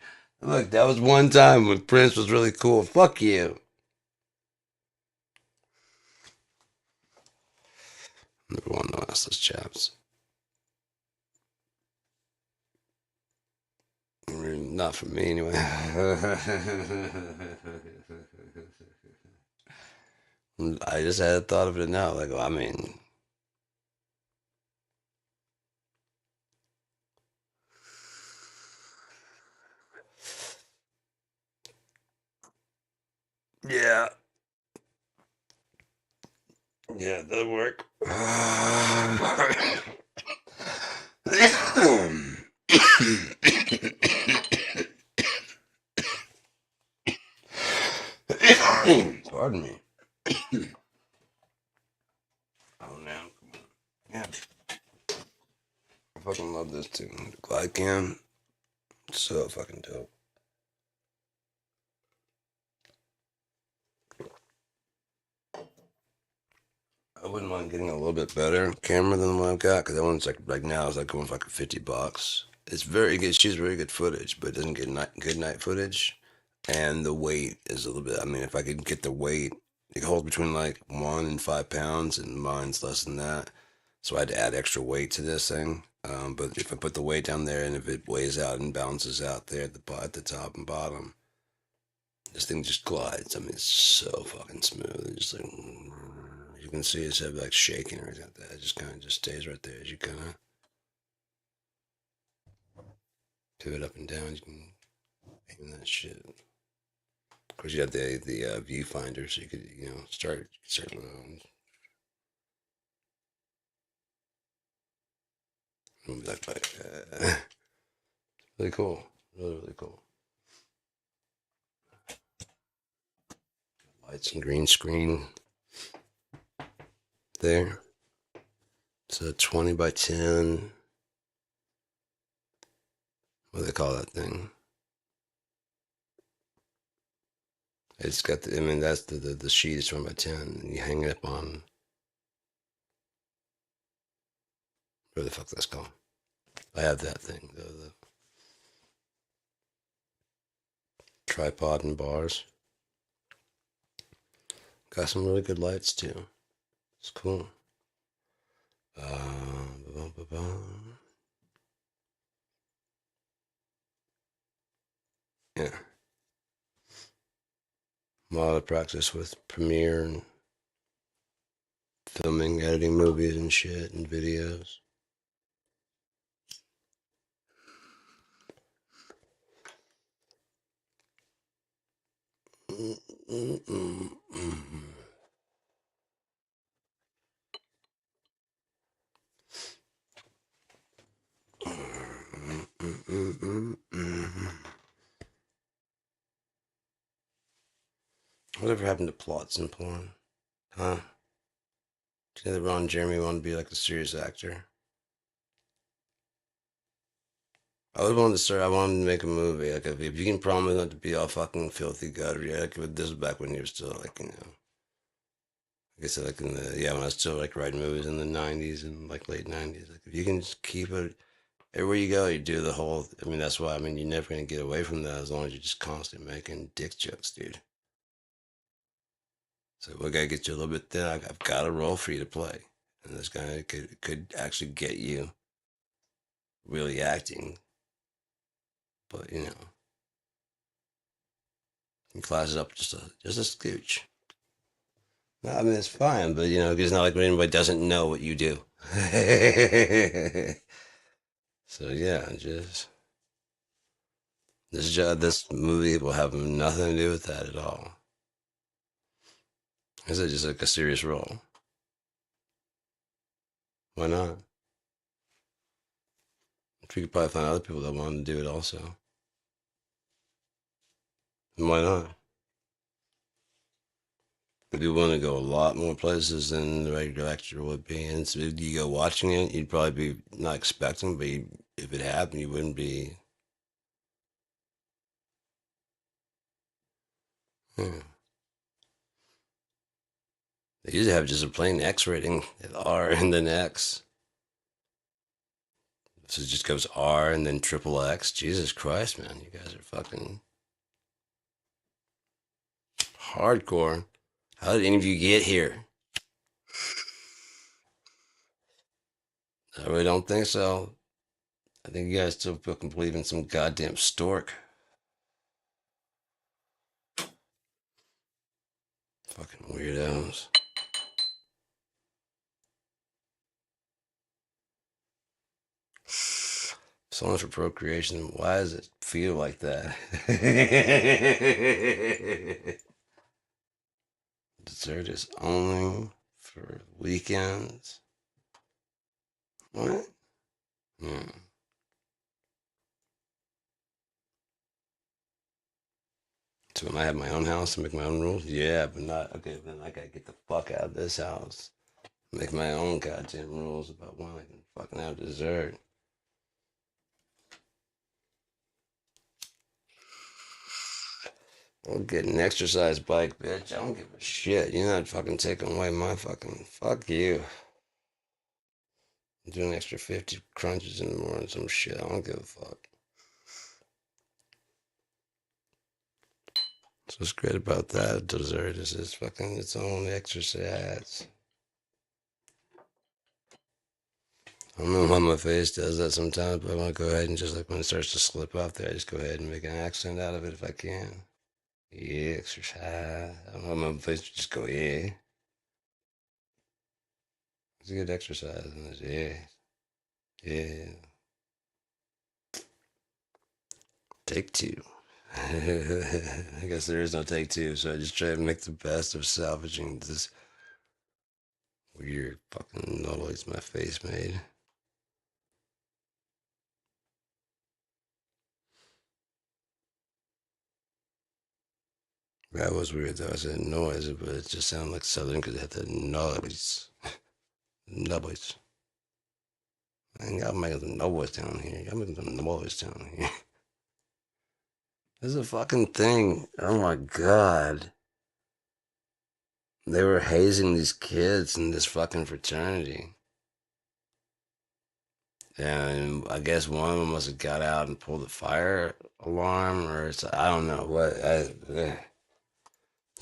Look, that was one time when Prince was really cool. Fuck you. Never want to ask those chaps. I mean, not for me anyway. I just had a thought of it now. Like, I mean, yeah, yeah, that'll work. Pardon me. Oh, now, yeah, I fucking love this too. The Glycan, so fucking dope. I wouldn't mind getting a little bit better camera than the one I've got because that one's like right now is like going for like $50. It's very good. She's very good footage, but it doesn't get good night footage. And the weight is a little bit. I mean, if I could get the weight, it holds between like 1 and 5 pounds, and mine's less than that. So I had to add extra weight to this thing. But if I put the weight down there and if it weighs out and balances out there at the top and bottom, this thing just glides. I mean, it's so fucking smooth. It's just like you can see it's like shaking or anything like that. It just kind of just stays right there as you kind of pivot up and down. You can aim that shit. Of course, you have the viewfinder, so you could start really cool, really cool. Lights and green screen there. It's a 20 by 10. What do they call that thing? It's got the, I mean, that's the sheet is from a 10, and you hang it up on, where the fuck that's called. I have that thing, the tripod and bars. Got some really good lights too. It's cool. Ba-bum. Yeah, a lot of practice with Premiere and filming, editing movies and shit and videos. Whatever happened to plots in porn? Huh? Do you know that Ron Jeremy wanted to be like a serious actor? I would want to start. I wanted to make a movie. Like if you can promise not to be all fucking filthy guttery. Like this was back when you were still like like I said, like in the yeah when I was still like writing movies in the '90s and like late '90s. Like if you can just keep it everywhere you go, you do the whole. I mean that's why. I mean you're never gonna get away from that as long as you're just constantly making dick jokes, dude. So we gotta get you a little bit thin. I've got a role for you to play, and this guy could actually get you really acting. But you class it up just a scooch. No, I mean it's fine, but it's not like anybody doesn't know what you do. So yeah, just this job, this movie will have nothing to do with that at all. Is it just like a serious role? Why not? We could probably find other people that want to do it also. And why not? If you want to go a lot more places than the regular actor would be, and so if you go watching it, you'd probably be not expecting, but if it happened, you wouldn't be. Hmm. They usually have just a plain X rating, R and then X. So it just goes R and then triple X. Jesus Christ, man, you guys are fucking hardcore. How did any of you get here? I really don't think so. I think you guys still fucking believe in some goddamn stork. Fucking weirdos. So much for procreation. Why does it feel like that? Dessert is only for weekends. What? Hmm. So when I have my own house and make my own rules, yeah, but not okay. Then I gotta get the fuck out of this house. Make my own goddamn rules about when I can fucking have dessert. I'll get an exercise bike, bitch. I don't give a shit. You're not fucking taking away my fucking. Fuck you. I'm doing an extra 50 crunches in the morning, some shit. I don't give a fuck. So what's great about that dessert is it's fucking its own exercise. I don't know why my face does that sometimes, but I want to go ahead and just like when it starts to slip off there, I just go ahead and make an accent out of it if I can. Yeah, exercise. I don't know, my face just go, yeah. It's a good exercise. And it's, yeah, yeah. Take two. I guess there is no take two, so I just try to make the best of salvaging this weird fucking noise my face made. That was weird though. I said noise, but it just sounded like Southern because it had that noise. Noise. I ain't got making some noise down here. I'm making some noise down here. This is a fucking thing. Oh my god. They were hazing these kids in this fucking fraternity. And I guess one of them must have got out and pulled the fire alarm, or it's, I don't know what.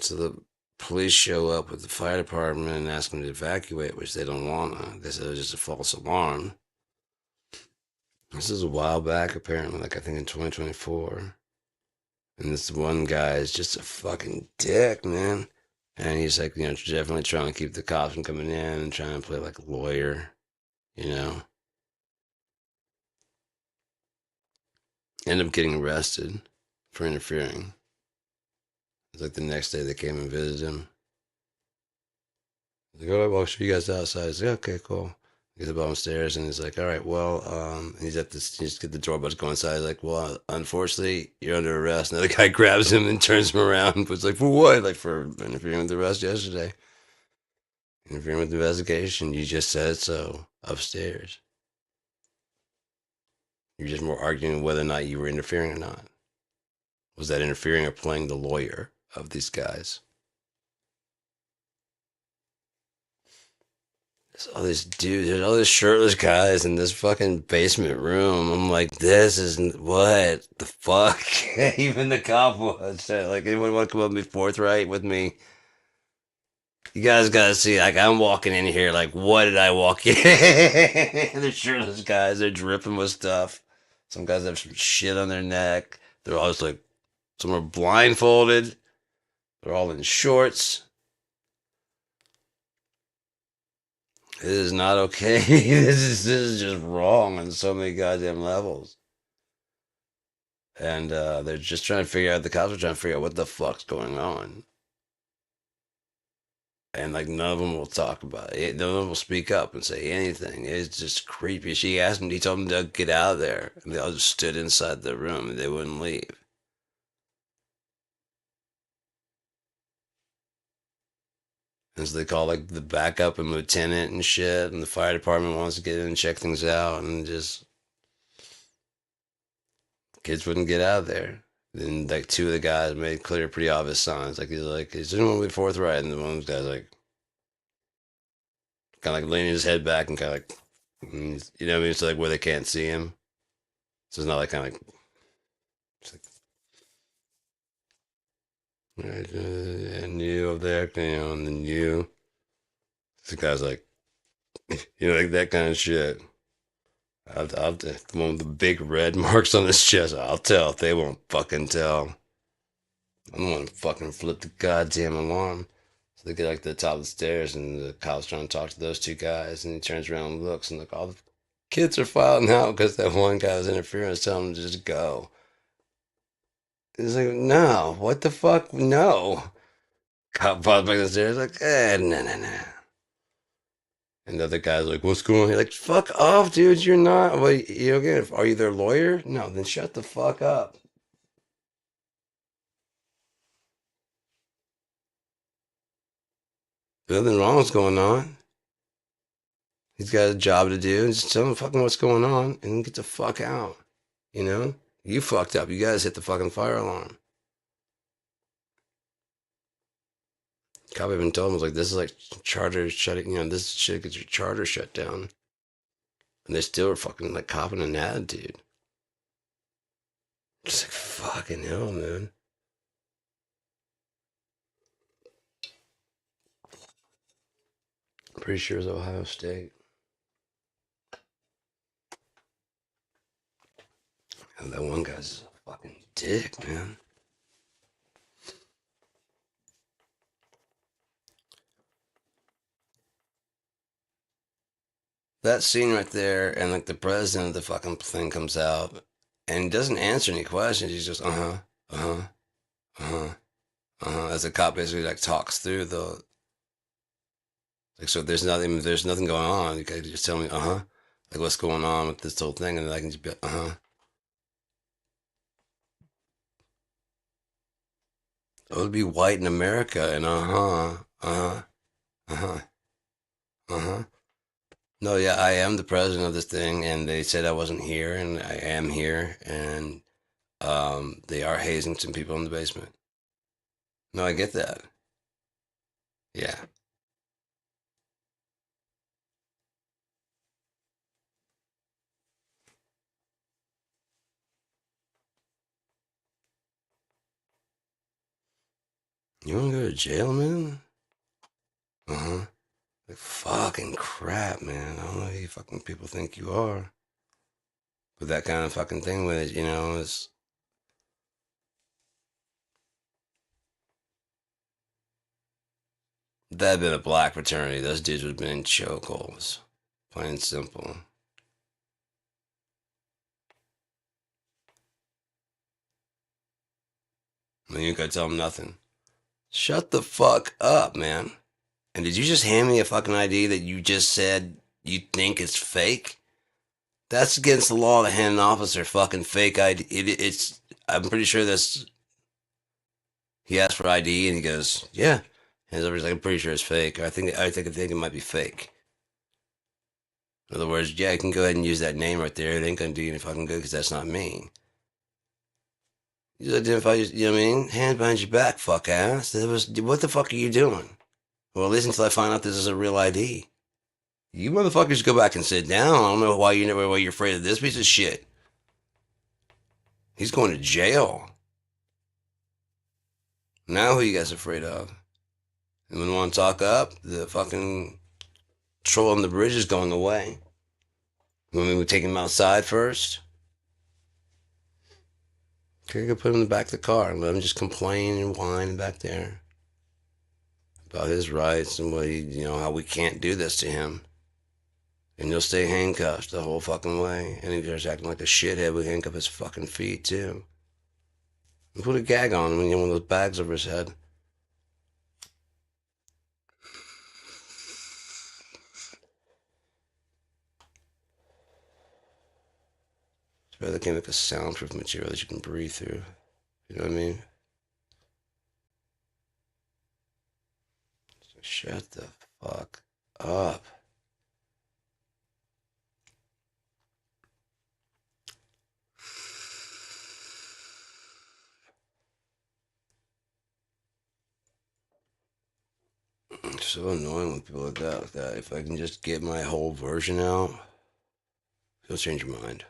So the police show up with the fire department and ask them to evacuate, which they don't want to. They said it was just a false alarm. This is a while back, apparently, like I think in 2024. And this one guy is just a fucking dick, man. And he's like, definitely trying to keep the cops from coming in and trying to play like a lawyer, you know. End up getting arrested for interfering. It's like the next day they came and visited him. He's like, oh, well, I'll show you guys outside. He's like, okay, cool. He gets up downstairs and he's like, all right, well, he's at this, he's get the door about to go inside. He's like, well, unfortunately, you're under arrest. And the guy grabs him and turns him around and puts like, for what? Like for interfering with the arrest yesterday. Interfering with the investigation. You just said so upstairs. You're just more arguing whether or not you were interfering or not. Was that interfering or playing the lawyer of these guys? There's all these dudes, there's all these shirtless guys in this fucking basement room. I'm like, this isn't what the fuck. Even the cop was like, anyone want to come up and be forthright with me? You guys gotta see, like, I'm walking in here, like, what did I walk in? They're shirtless guys, they're dripping with stuff. Some guys have some shit on their neck. They're all just like, some are blindfolded. They're all in shorts. This is not okay. This is just wrong on so many goddamn levels. And they're just trying to figure out. The cops are trying to figure out what the fuck's going on. And like none of them will talk about it. None of them will speak up and say anything. It's just creepy. She asked him. He told them to get out of there, and they all just stood inside the room and they wouldn't leave. And so they call like the backup and lieutenant and shit, and the fire department wants to get in and check things out, and just kids wouldn't get out of there. Then like two of the guys made clear, pretty obvious signs. Like he's like, "Is anyone be forthright?" And the one of those guys like, kind of like leaning his head back and kind of like, you know what I mean? So like where they can't see him. So it's not like kind of like, it's like, right, and you over there, and then you. The guy's like, like that kind of shit. The one with the big red marks on his chest. I'll tell if they won't fucking tell. I'm the one to fucking flip the goddamn alarm. So they get like to the top of the stairs, and the cop's trying to talk to those two guys, and he turns around and looks, and like all the kids are filing out because that one guy was interfering, telling them to just go. He's like, no, what the fuck, no. Cop pops back the stairs, like, no, no, no. And the other guy's like, what's going on? You're like, fuck off, dude. You're not. Well, you again, are you their lawyer? No, then shut the fuck up. Nothing wrong's going on. He's got a job to do. Just tell him fucking what's going on and get the fuck out. You know? You fucked up. You guys hit the fucking fire alarm. Cop even told him, was like, this is like charter shutting, this shit gets your charter shut down. And they still were fucking like copping an attitude. Just like, fucking hell, man. I'm pretty sure it's Ohio State. And that one guy's a fucking dick, man. That scene right there, and like the president of the fucking thing comes out and he doesn't answer any questions. He's just, uh huh, uh huh, as the cop basically like talks through the, like, so there's nothing going on. You can just tell me, like what's going on with this whole thing, and then I can just be, it would be white in America, and uh huh, uh huh. No, yeah, I am the president of this thing, and they said I wasn't here, and I am here, and They are hazing some people in the basement. No, I get that. Yeah. You want to go to jail, man? Uh huh. Like, fucking crap, man. I don't know who you fucking people think you are. But that kind of fucking thing with it, is that had been a black fraternity. Those dudes would have been in chokeholds. Plain and simple. I mean, you gotta tell them nothing. Shut the fuck up, man. And did you just hand me a fucking ID that you just said you think is fake? That's against the law to hand an officer fucking fake ID. It's. I'm pretty sure that's. He asked for ID and he goes, "Yeah." And he's like, "I'm pretty sure it's fake." Or I think it might be fake. In other words, yeah, I can go ahead and use that name right there. It ain't gonna do you any fucking good because that's not me. You just identify, you know what I mean? Hand behind your back, fuck ass. What the fuck are you doing? Well, at least until I find out this is a real ID. You motherfuckers go back and sit down. I don't know why you're afraid of this piece of shit. He's going to jail. Now who you guys afraid of? And when we want to talk up, the fucking troll on the bridge is going away. When we take him outside first, okay, go put him in the back of the car and let him just complain and whine back there about his rights and how we can't do this to him. And he'll stay handcuffed the whole fucking way. And if he's acting like a shithead, we handcuff his fucking feet too. And put a gag on him and get one of those bags over his head. It's better they can make a soundproof material that you can breathe through. You know what I mean? So shut the fuck up. It's so annoying with people like that. If I can just get my whole version out, you'll change your mind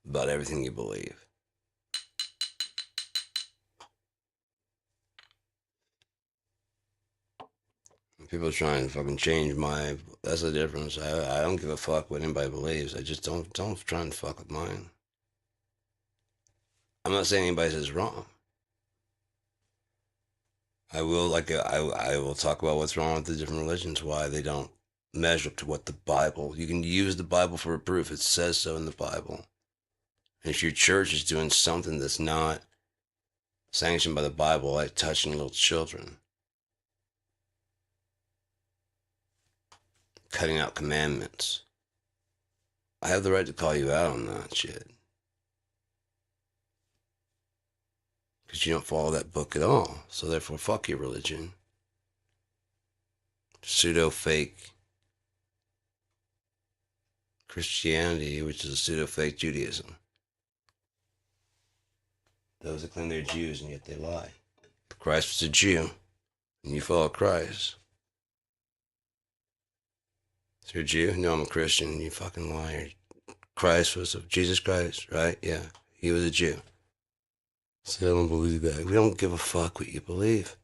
about everything you believe. People trying to fucking change my. That's the difference. I don't give a fuck what anybody believes. I just don't try and fuck with mine. I'm not saying anybody says wrong. I will talk about what's wrong with the different religions, why they don't measure up to what the Bible. You can use the Bible for a proof. It says so in the Bible. And if your church is doing something that's not sanctioned by the Bible, like touching little children, cutting out commandments, I have the right to call you out on that shit. Because you don't follow that book at all. So therefore, fuck your religion. Pseudo fake Christianity, which is a pseudo fake Judaism. Those that claim they're Jews and yet they lie. Christ was a Jew, and you follow Christ. So you're a Jew? No, I'm a Christian, and you fucking liar. Christ was Jesus Christ, right? Yeah, he was a Jew. So I don't believe that. We don't give a fuck what you believe.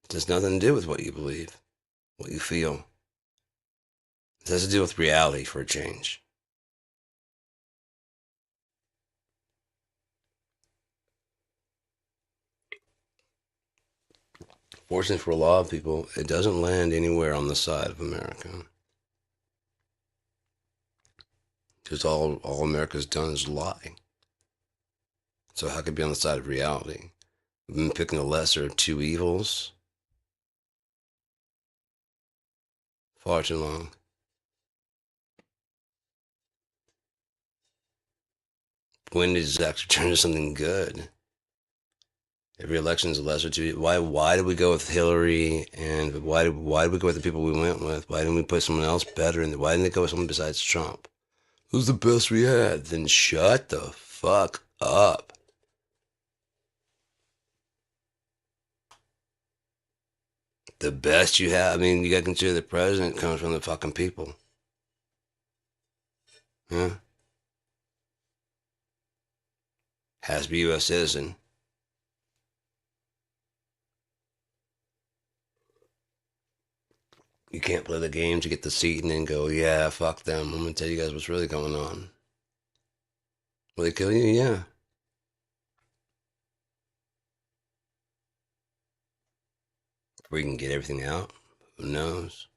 It has nothing to do with what you believe, what you feel. It has to do with reality for a change. Fortunately for a lot of people, it doesn't land anywhere on the side of America. Because all America's done is lie. So how could it be on the side of reality? We've been picking the lesser of two evils far too long. When does it actually turn to something good? Every election is a lesser to why did we go with Hillary and why did we go with the people we went with? Why didn't we put someone else better? And why didn't they go with someone besides Trump? Who's the best we had? Then shut the fuck up. The best you have. I mean, you got to consider the president comes from the fucking people. Huh? Has to be U.S. citizen. You can't play the game to get the seat and then go, yeah, fuck them. I'm gonna tell you guys what's really going on. Will they kill you? Yeah. If we can get everything out, who knows?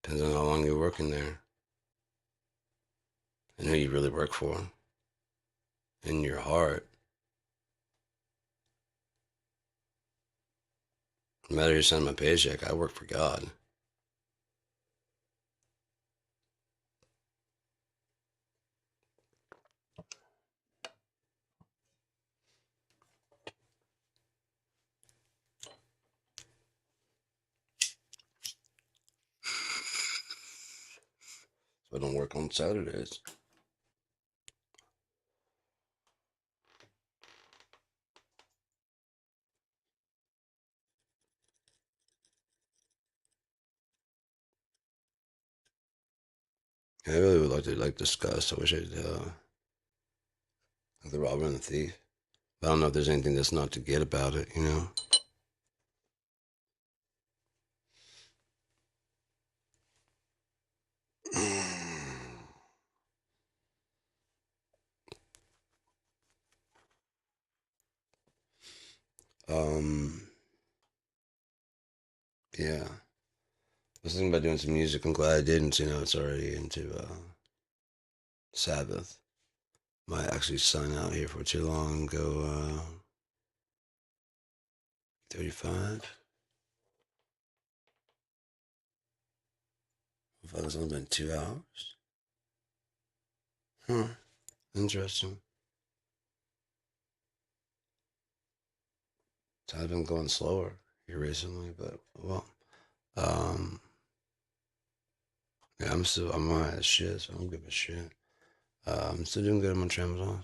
Depends on how long you're working there and who you really work for. In your heart. No matter who sends my paycheck, I work for God. So I don't work on Saturdays. I really would like to discuss. I wish I'd like the robber and the thief. But I don't know if there's anything that's not to get about it, you know? um, yeah. I was thinking about doing some music. I'm glad I didn't. You know, it's already into Sabbath. Might actually sign out here for too long and go 35. I thought it's only been 2 hours. Huh. Interesting. I've been going slower here recently, but well, um, yeah, I'm alright as shit, so I don't give a shit. I'm still doing good on my tramadol.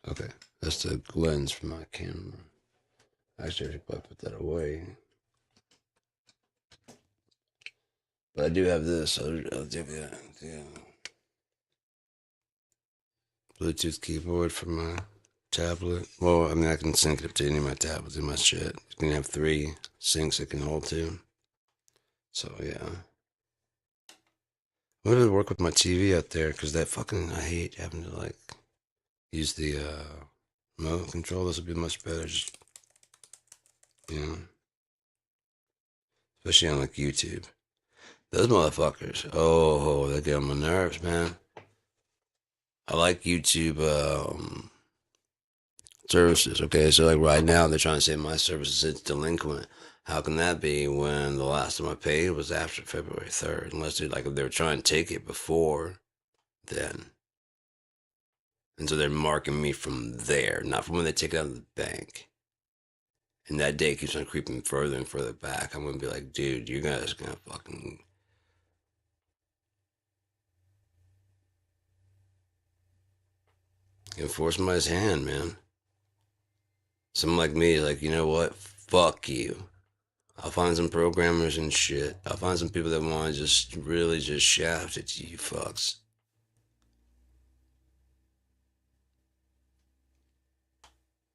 Okay, that's the lens for my camera. Actually, I should probably put that away. But I do have this. I'll do that. Yeah. Bluetooth keyboard for my tablet. Well, I mean, I can sync it up to any of my tablets and my shit. You can have 3 syncs it can hold to. So, yeah. I'm gonna work with my TV out there because that fucking, I hate having to like use the remote control. This would be much better. Just, you know, especially on like YouTube. Those motherfuckers. Oh, they get on my nerves, man. I like YouTube services. Okay, so like right now they're trying to say my service is delinquent. How can that be when the last time I paid was after February 3rd? Unless they were trying to take it before then. And so they're marking me from there, not from when they take it out of the bank. And that day keeps on creeping further and further back. I'm gonna be like, dude, you guys gonna fucking enforce my hand, man. Someone like me is like, you know what? Fuck you. I'll find some programmers and shit. I'll find some people that want to just really just shaft it to you fucks.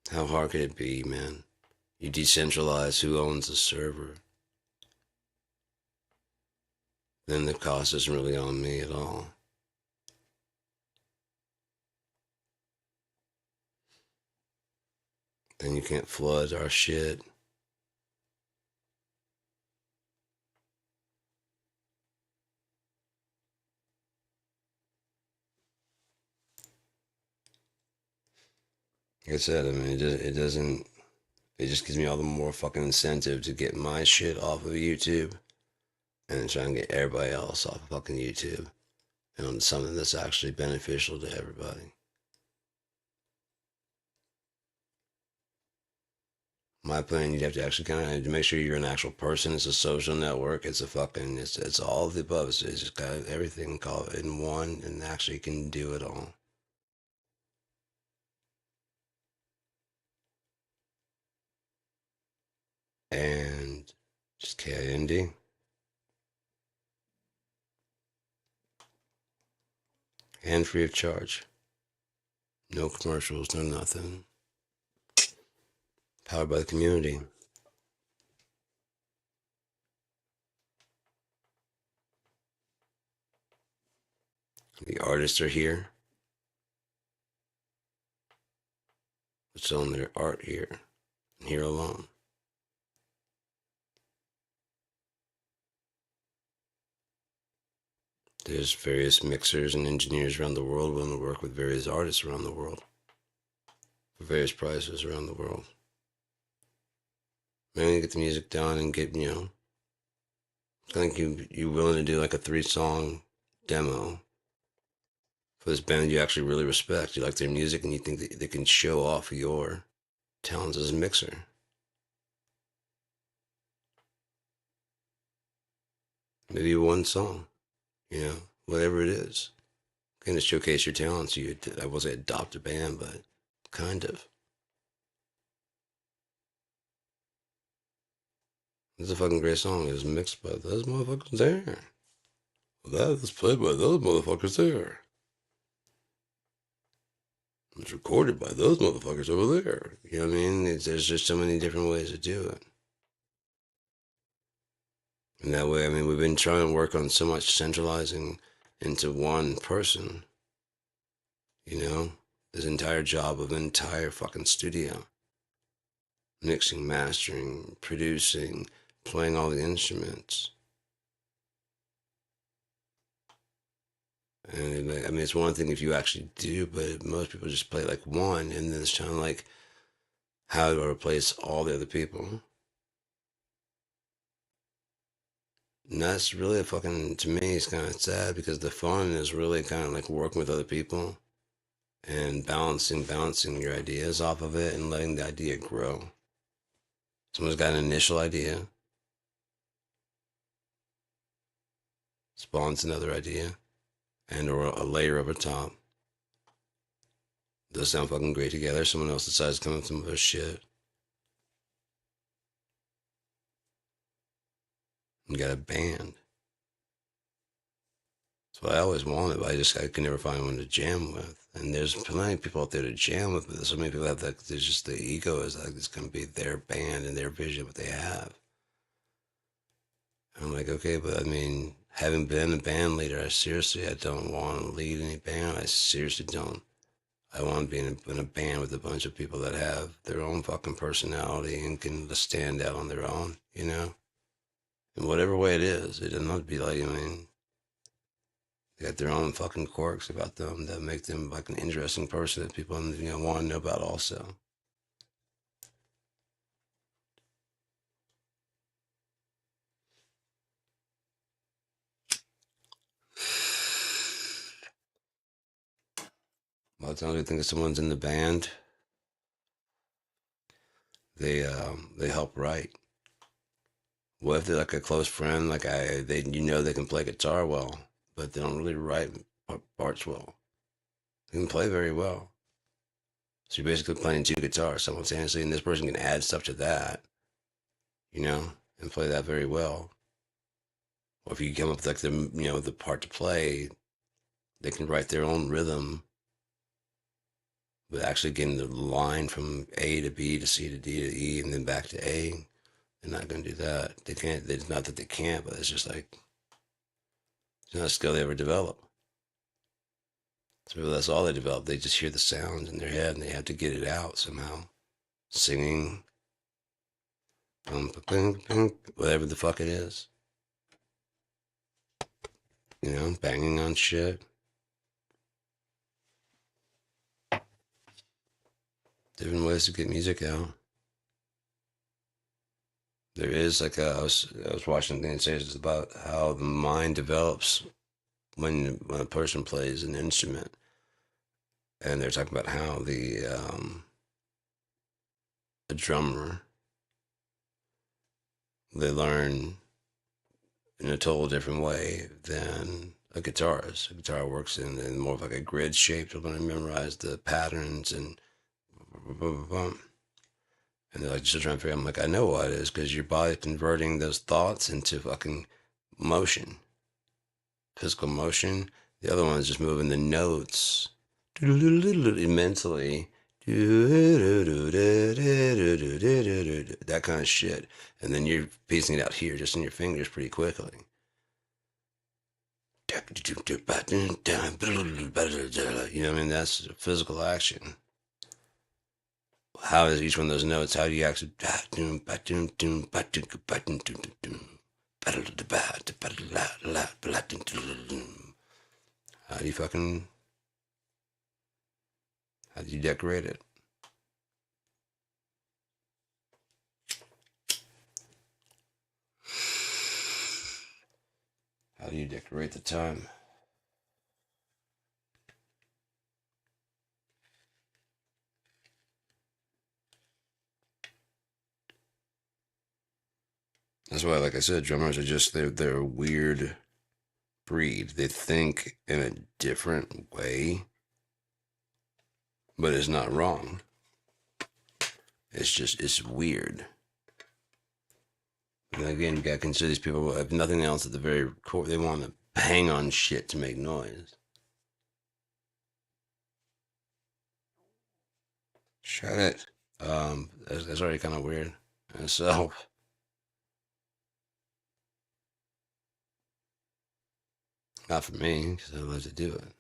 How hard could it be, man? You decentralize who owns the server. Then the cost isn't really on me at all. Then you can't flood our shit. Like I said, I mean, it doesn't. It just gives me all the more fucking incentive to get my shit off of YouTube and then try and get everybody else off of fucking YouTube. and on something that's actually beneficial to everybody. My opinion, you'd have to actually kind of make sure you're an actual person. It's a social network. It's a fucking. It's all of the above. It's just got everything called in one, and actually can do it all. And just KIND and free of charge. No commercials, no nothing. Powered by the community. The artists are here. They're selling their art here and here alone. There's various mixers and engineers around the world willing to work with various artists around the world for various prices around the world. Maybe get the music done and get, I think you willing to do like a 3 song demo for this band you actually really respect. You like their music and you think that they can show off your talents as a mixer. Maybe 1 song, whatever it is. Kind of showcase your talents. I wasn't adopt a band, but kind of. It's a fucking great song. It was mixed by those motherfuckers there. That was played by those motherfuckers there. It's recorded by those motherfuckers over there. You know what I mean? There's just so many different ways to do it. And that way, I mean, we've been trying to work on so much centralizing into one person, you know? This entire job of an entire fucking studio. Mixing, mastering, producing, playing all the instruments. And I mean, it's one thing if you actually do, but most people just play like one, and then it's kind of like how to replace all the other people. And that's really a fucking, to me, it's kind of sad because the fun is really kind of like working with other people and bouncing your ideas off of it and letting the idea grow. Someone's got an initial idea, spawns another idea, and or a layer over top. Those sound fucking great together. Someone else decides to come up with some other shit. You got a band. That's what I always wanted, but I could never find one to jam with. And there's plenty of people out there to jam with, but so many people have that. There's just the ego is like it's gonna be their band and their vision, what they have. And I'm like, okay, but I mean, having been a band leader, I don't want to lead any band. I seriously don't. I want to be in a band with a bunch of people that have their own fucking personality and can stand out on their own, In whatever way it is. It doesn't have to be like, I mean, they got their own fucking quirks about them that make them like an interesting person that people, want to know about also. A lot of times we think if someone's in the band, they help write. What if they're like a close friend, like they can play guitar well, but they don't really write parts well. They can play very well. So you're basically playing 2 guitars simultaneously, and this person can add stuff to that, and play that very well. Or if you come up with like the part to play, they can write their own rhythm, but actually getting the line from A to B to C to D to E and then back to A. They're not going to do that. They can't. It's not that they can't, but it's just like it's not a skill they ever develop. So that's all they develop. They just hear the sounds in their head and they have to get it out somehow. Singing, whatever the fuck it is. Banging on shit. Different ways to get music out. There is like I was watching things about how the mind develops when a person plays an instrument, and they're talking about how the drummer, they learn in a total different way than a guitarist. A guitar works in more of like a grid shape to learn to memorize the patterns and they're like still trying to figure out. I'm like, I know what it is because your body's converting those thoughts into fucking motion, physical motion. The other one is just moving the notes mentally. That kind of shit. And then you're piecing it out here just in your fingers pretty quickly. You know what I mean? That's physical action. How is each one of those notes? How do you actually? How do you fucking? How do you decorate it? How do you decorate the time? That's why, like I said, drummers are just they're a weird breed. They think in a different way, but it's not wrong. It's weird. And again, you gotta consider these people, if nothing else, at the very core, they want to bang on shit to make noise. Shut it. That's already kind of weird. And so, not for me, because I love to do it.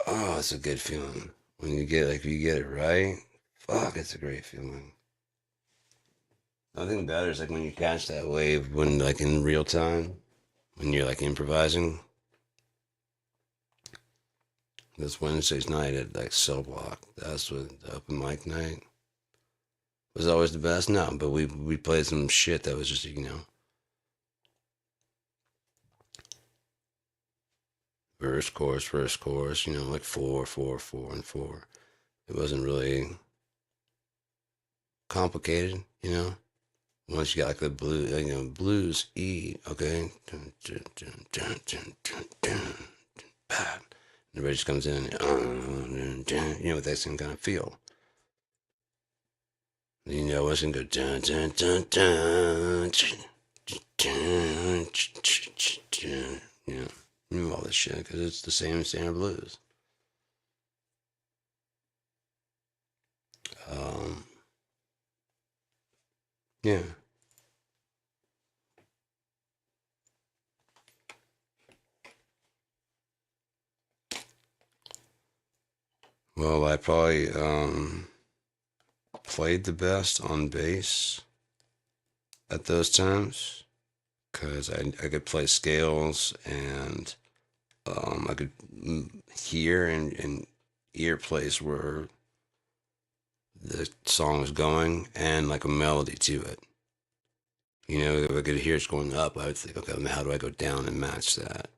Oh, it's a good feeling when you get like if you get it right. Fuck, it's a great feeling. Nothing better is like when you catch that wave when like in real time when you're like improvising. This Wednesday's night at like Cell Block. That's what the open mic night was always the best. No, but we played some shit that was just verse chorus. Like four, four, four, and four. It wasn't really complicated. Once you got like the blues E, okay, and everybody just comes in, with that same kind of feel. It's gonna go dun dun dun dun, dun, all this shit because it's the same standard blues. Um, yeah. Well, I probably played the best on bass at those times because I could play scales and I could hear and ear place where the song was going and like a melody to it. If I could hear it's going up, I would think, okay, how do I go down and match that?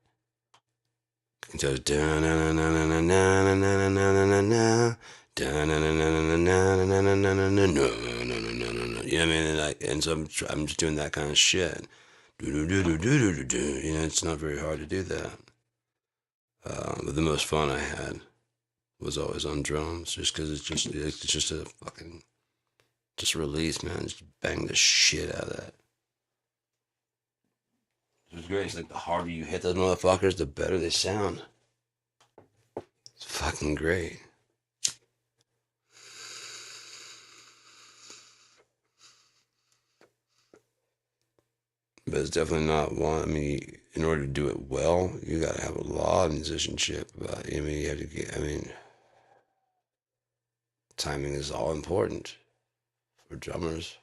And so, you know what I mean? And so I'm just doing that kind of shit. It's not very hard to do that. But the most fun I had was always on drums, just because it's just a fucking just release, man. Just bang the shit out of that. It was great. It's like the harder you hit those motherfuckers, the better they sound. It's fucking great. But it's definitely not one. I mean, in order to do it well, you gotta have a lot of musicianship. But you have to get. Timing is all important for drummers.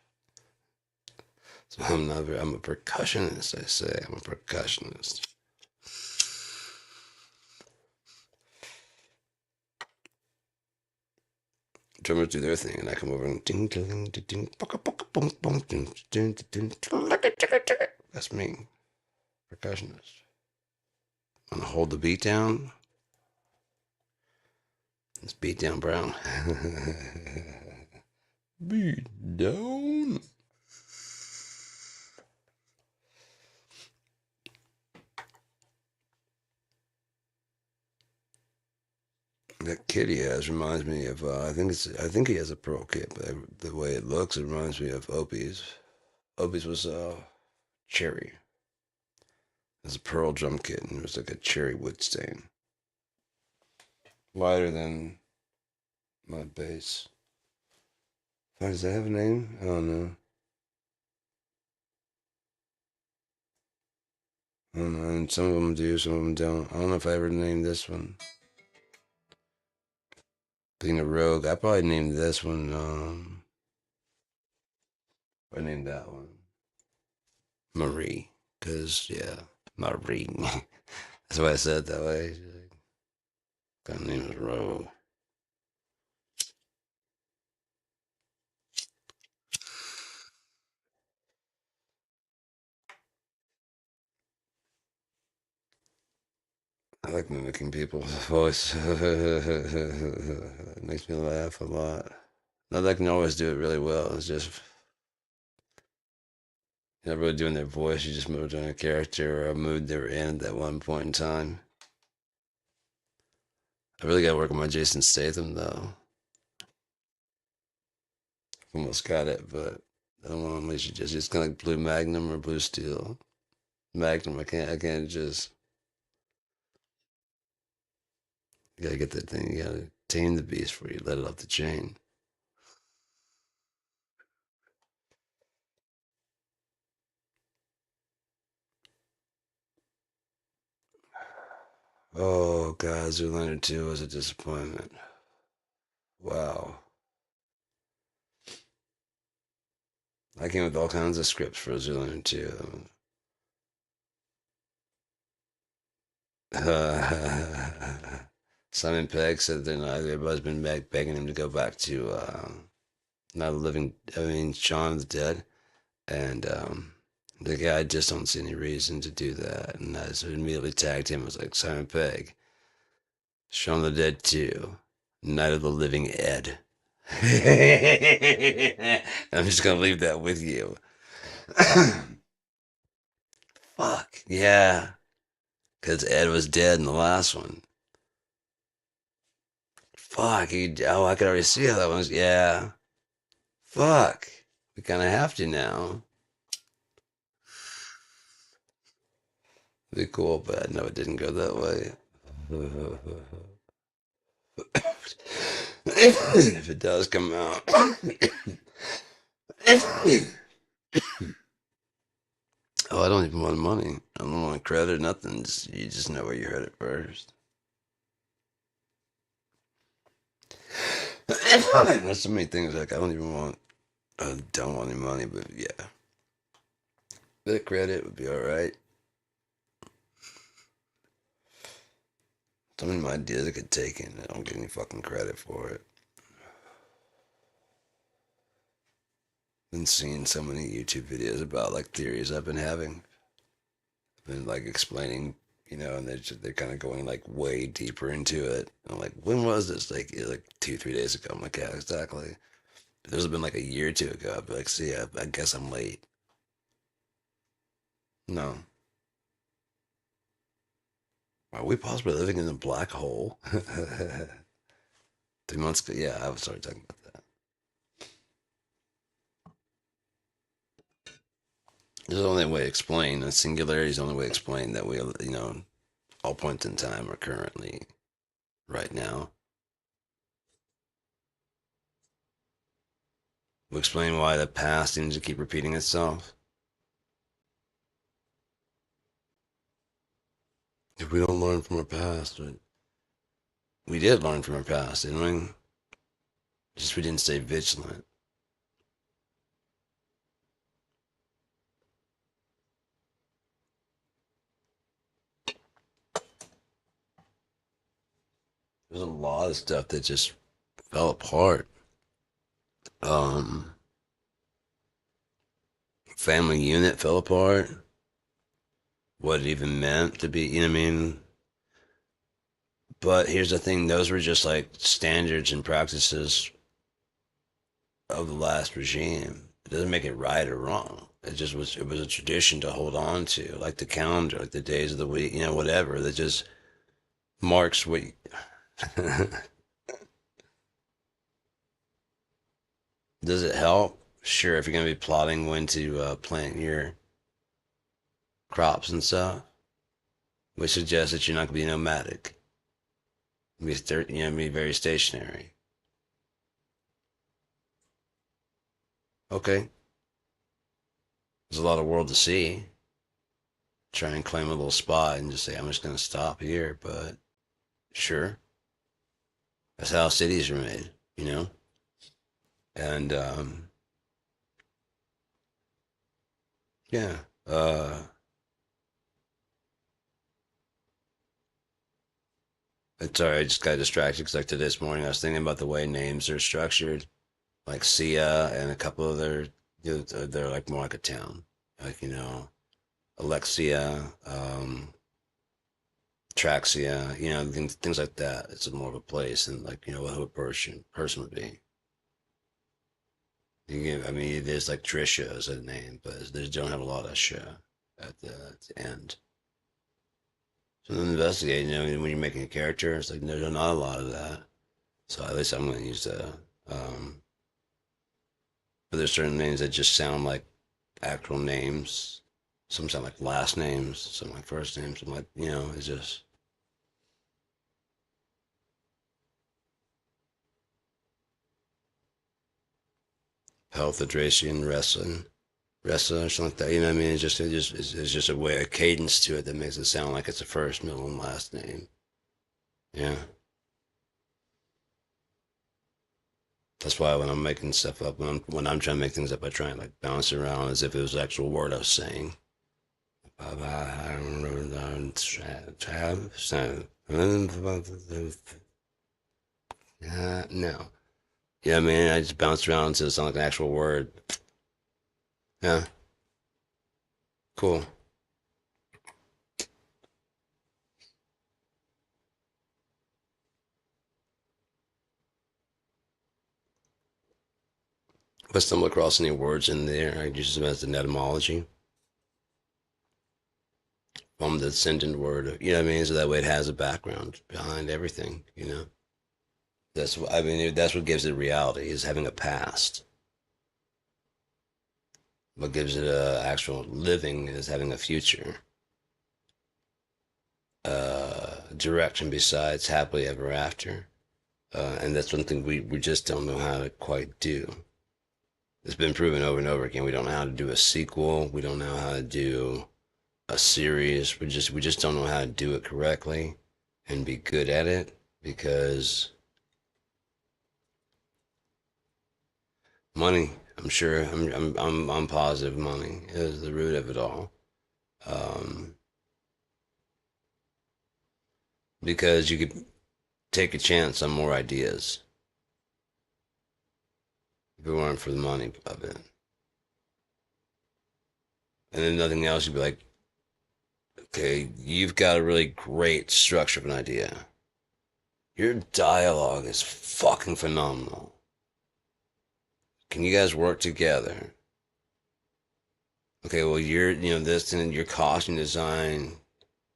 So I'm not. I'm a percussionist. I say I'm a percussionist. Drummers do their thing, and I come over and ding ding ding ding boom boom ding ding ding. That's me, percussionist. Wanna hold the beat down? Let's beat down Brown. Beat down. That kid he has reminds me of. I think he has a pearl kit, but the way it looks, it reminds me of Opie's. Opie's was cherry. It was a pearl drum kit, and it was like a cherry wood stain, lighter than my bass. Does that have a name? I don't know. I don't know. And some of them do, some of them don't. I don't know if I ever named this one. Being a rogue, I probably named this one. I named that one Marie, cause yeah, Marie. That's why I said it that way. Her name is Rogue. I like mimicking people's voice. It makes me laugh a lot. Not that I can always do it really well. It's just you're not really doing their voice. You just moved on a character or a mood they were in at that one point in time. I really got to work on my Jason Statham though. Almost got it, but I don't want to unleash it. Just it's kind of like Blue Magnum or Blue Steel. Magnum, I can't just. You gotta get that thing. You gotta tame the beast before you let it off the chain. Oh God, Zoolander 2 was a disappointment. Wow. I came with all kinds of scripts for Zoolander 2. Simon Pegg said they're not, everybody's been begging him to go back to Not a Living, I mean, Shaun of the Dead. And the guy just don't see any reason to do that. And I so immediately tagged him. I was like, Simon Pegg, Shaun of the Dead 2, Night of the Living Ed. I'm just gonna leave that with you. Fuck yeah, because Ed was dead in the last one. Fuck, oh, I could already see how that was. Yeah, fuck, we kind of have to now. It'd be cool, but no, it didn't go that way. If it does come out, oh, I don't even want money. I don't want credit, nothing. You just know where you heard it first. There's so many things like I don't even want. I don't want any money, but yeah, bit of credit would be all right. So many of my ideas I could take and I don't get any fucking credit for it. Been seeing so many YouTube videos about like theories I've been having. I've been like explaining, and they're kind of going like way deeper into it. I'm like, when was this? Like 2 3 days ago. I'm like, yeah, exactly. If this has been like a year or two ago, I'd be like, see, I guess I'm late. No. Are we possibly living in a black hole? 3 months ago, yeah, I was started talking about that. There's only way to explain. A singularity is the only way to explain that all points in time are currently right now. We'll explain why the past seems to keep repeating itself. If we don't learn from our past, right? We did learn from our past, didn't we? Just we didn't stay vigilant. There's a lot of stuff that just fell apart. Um, Family unit fell apart. What it even meant to be, you know what I mean? But here's the thing, those were just like standards and practices of the last regime. It doesn't make it right or wrong. It was a tradition to hold on to, like the calendar, like the days of the week, whatever. That just marks what does it help? Sure, if you're gonna be plotting when to plant your crops and stuff, we suggest that you're not gonna be nomadic. Be very stationary. Okay, there's a lot of world to see. Try and claim a little spot and just say I'm just gonna stop here, but sure, that's how cities are made, you know. And yeah, it's all right. I just got distracted because like to this morning I was thinking about the way names are structured, like Sia and a couple of their, they're like more like a town, like Alexia, Traxia, things like that. It's more of a place and like who a person would be. I mean, there's like Trisha as a name, but they don't have a lot of sh at the end. So then investigate, when you're making a character, it's like there's not a lot of that. So at least I'm going to use the. But there's certain names that just sound like actual names. Some sound like last names, some like first names, some like it's just health, Adrasian, wrestling or something like that. You know what I mean? It's just a way, a cadence to it that makes it sound like it's a first, middle, and last name. Yeah. That's why when I'm making stuff up, when I'm trying to make things up, I try and like bounce it around as if it was the actual word I was saying. No. Yeah, man, I just bounced around until it sounded like an actual word. Yeah, cool. If I stumble across any words in there, I use them as an etymology from the descendant word. You know what I mean? So that way it has a background behind everything. I mean, that's what gives it reality is having a past. What gives it a actual living is having a future. Direction besides happily ever after. And that's one thing we just don't know how to quite do. It's been proven over and over again. We don't know how to do a sequel. We don't know how to do a series. We just don't know how to do it correctly and be good at it because money. I'm sure. I'm positive money is the root of it all. Um, because you could take a chance on more ideas if it weren't for the money of it. And then nothing else, you'd be like, okay, you've got a really great structure of an idea. Your dialogue is fucking phenomenal. Can you guys work together? Okay, well, this and your costume design.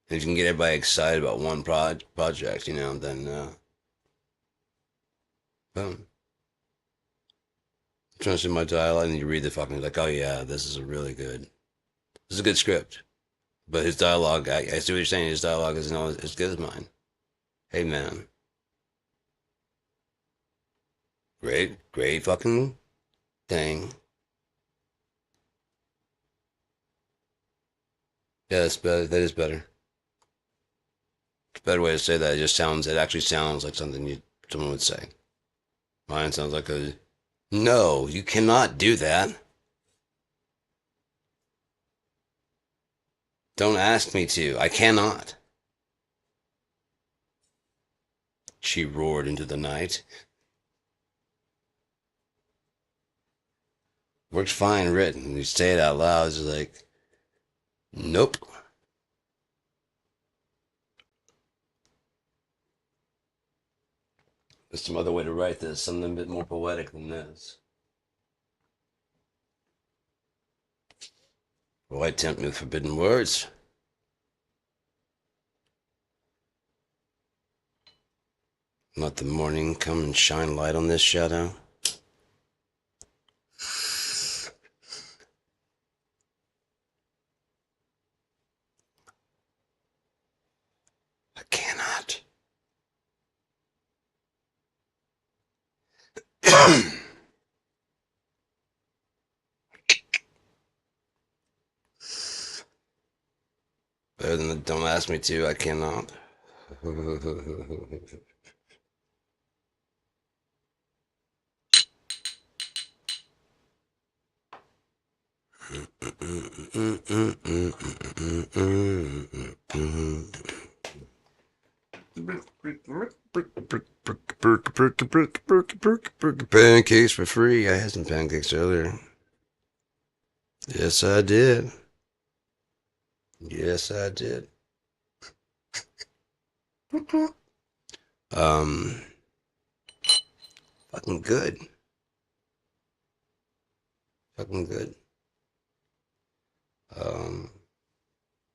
If you can get everybody excited about one project, then boom. I'm trying to see my dialogue, and you read the fucking like, oh yeah, this is a really good, this is a good script. But his dialogue, I see what you're saying. His dialogue isn't always as good as mine. Hey man, great fucking thing. Yeah, that's better. That is better. It's a better way to say that. It actually sounds like something someone would say. Mine sounds like a, no, you cannot do that. Don't ask me to. I cannot. She roared into the night. Works fine written. You say it out loud. It's like, nope. There's some other way to write this, something a bit more poetic than this. Why tempt me with forbidden words? Let the morning come and shine light on this shadow. I cannot. Better than the don't ask me to, I cannot. Pancakes for free. I had some pancakes earlier. Yes, I did. Yes, I did. Um, fucking good. Fucking good. Um,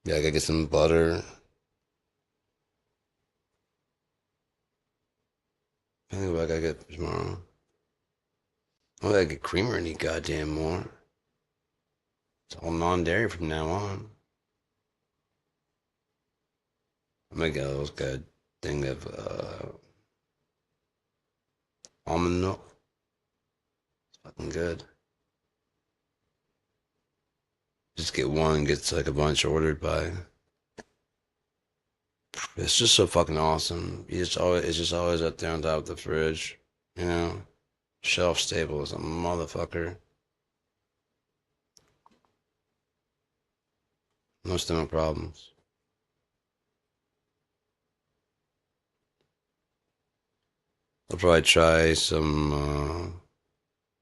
yeah, I gotta get some butter. I think what I gotta get tomorrow. I gotta get creamer any goddamn more. It's all non-dairy from now on. I'm gonna get a little good thing of almond milk. It's fucking good. Just get one, gets like a bunch ordered by. It's just so fucking awesome. It's just always up there on top of the fridge. You know, shelf stable as a motherfucker. No stomach problems. I'll probably try some. I'll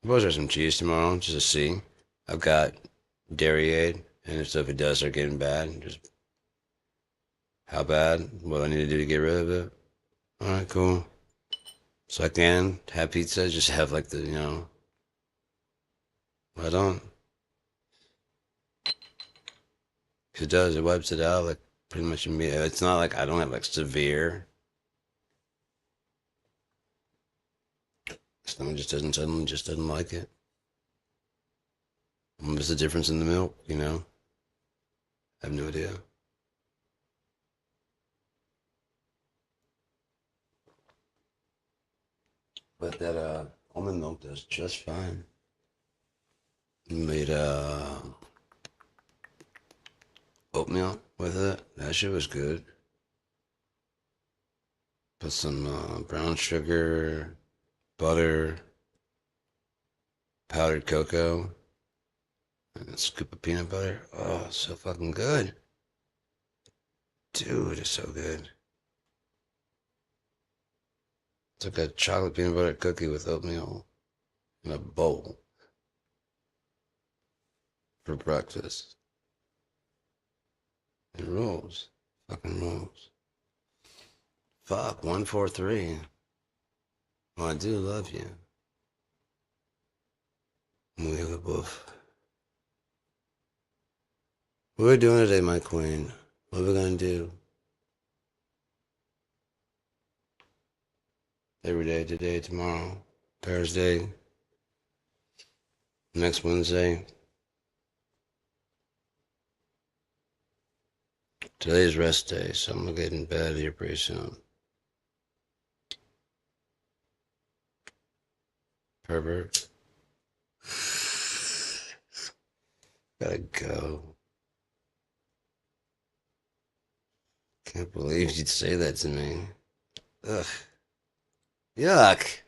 probably try some cheese tomorrow just to see. I've got dairy aid, and so if it does start getting bad, just how bad, what I need to do to get rid of it. All right, cool. So I can have pizza, just have like the, right on. 'Cause it does, it wipes it out like pretty much immediately. It's not like I don't have like severe. Stomach just doesn't suddenly just doesn't like it. What's the difference in the milk, I have no idea. But that almond milk does just fine. Made oatmeal with it. That shit was good. Put some brown sugar, butter, powdered cocoa, and a scoop of peanut butter. Oh, so fucking good. Dude, it's so good. It's like a chocolate peanut butter cookie with oatmeal in a bowl for breakfast. It rules. Fucking rules. Fuck, 143. Well, I do love you. Muy boof. What are we doing today, my queen? What are we gonna do? Every day, today, tomorrow, Thursday, next Wednesday. Today's rest day, so I'm gonna get in bed here pretty soon. Pervert. Gotta go. Can't believe you'd say that to me. Ugh. Yuck.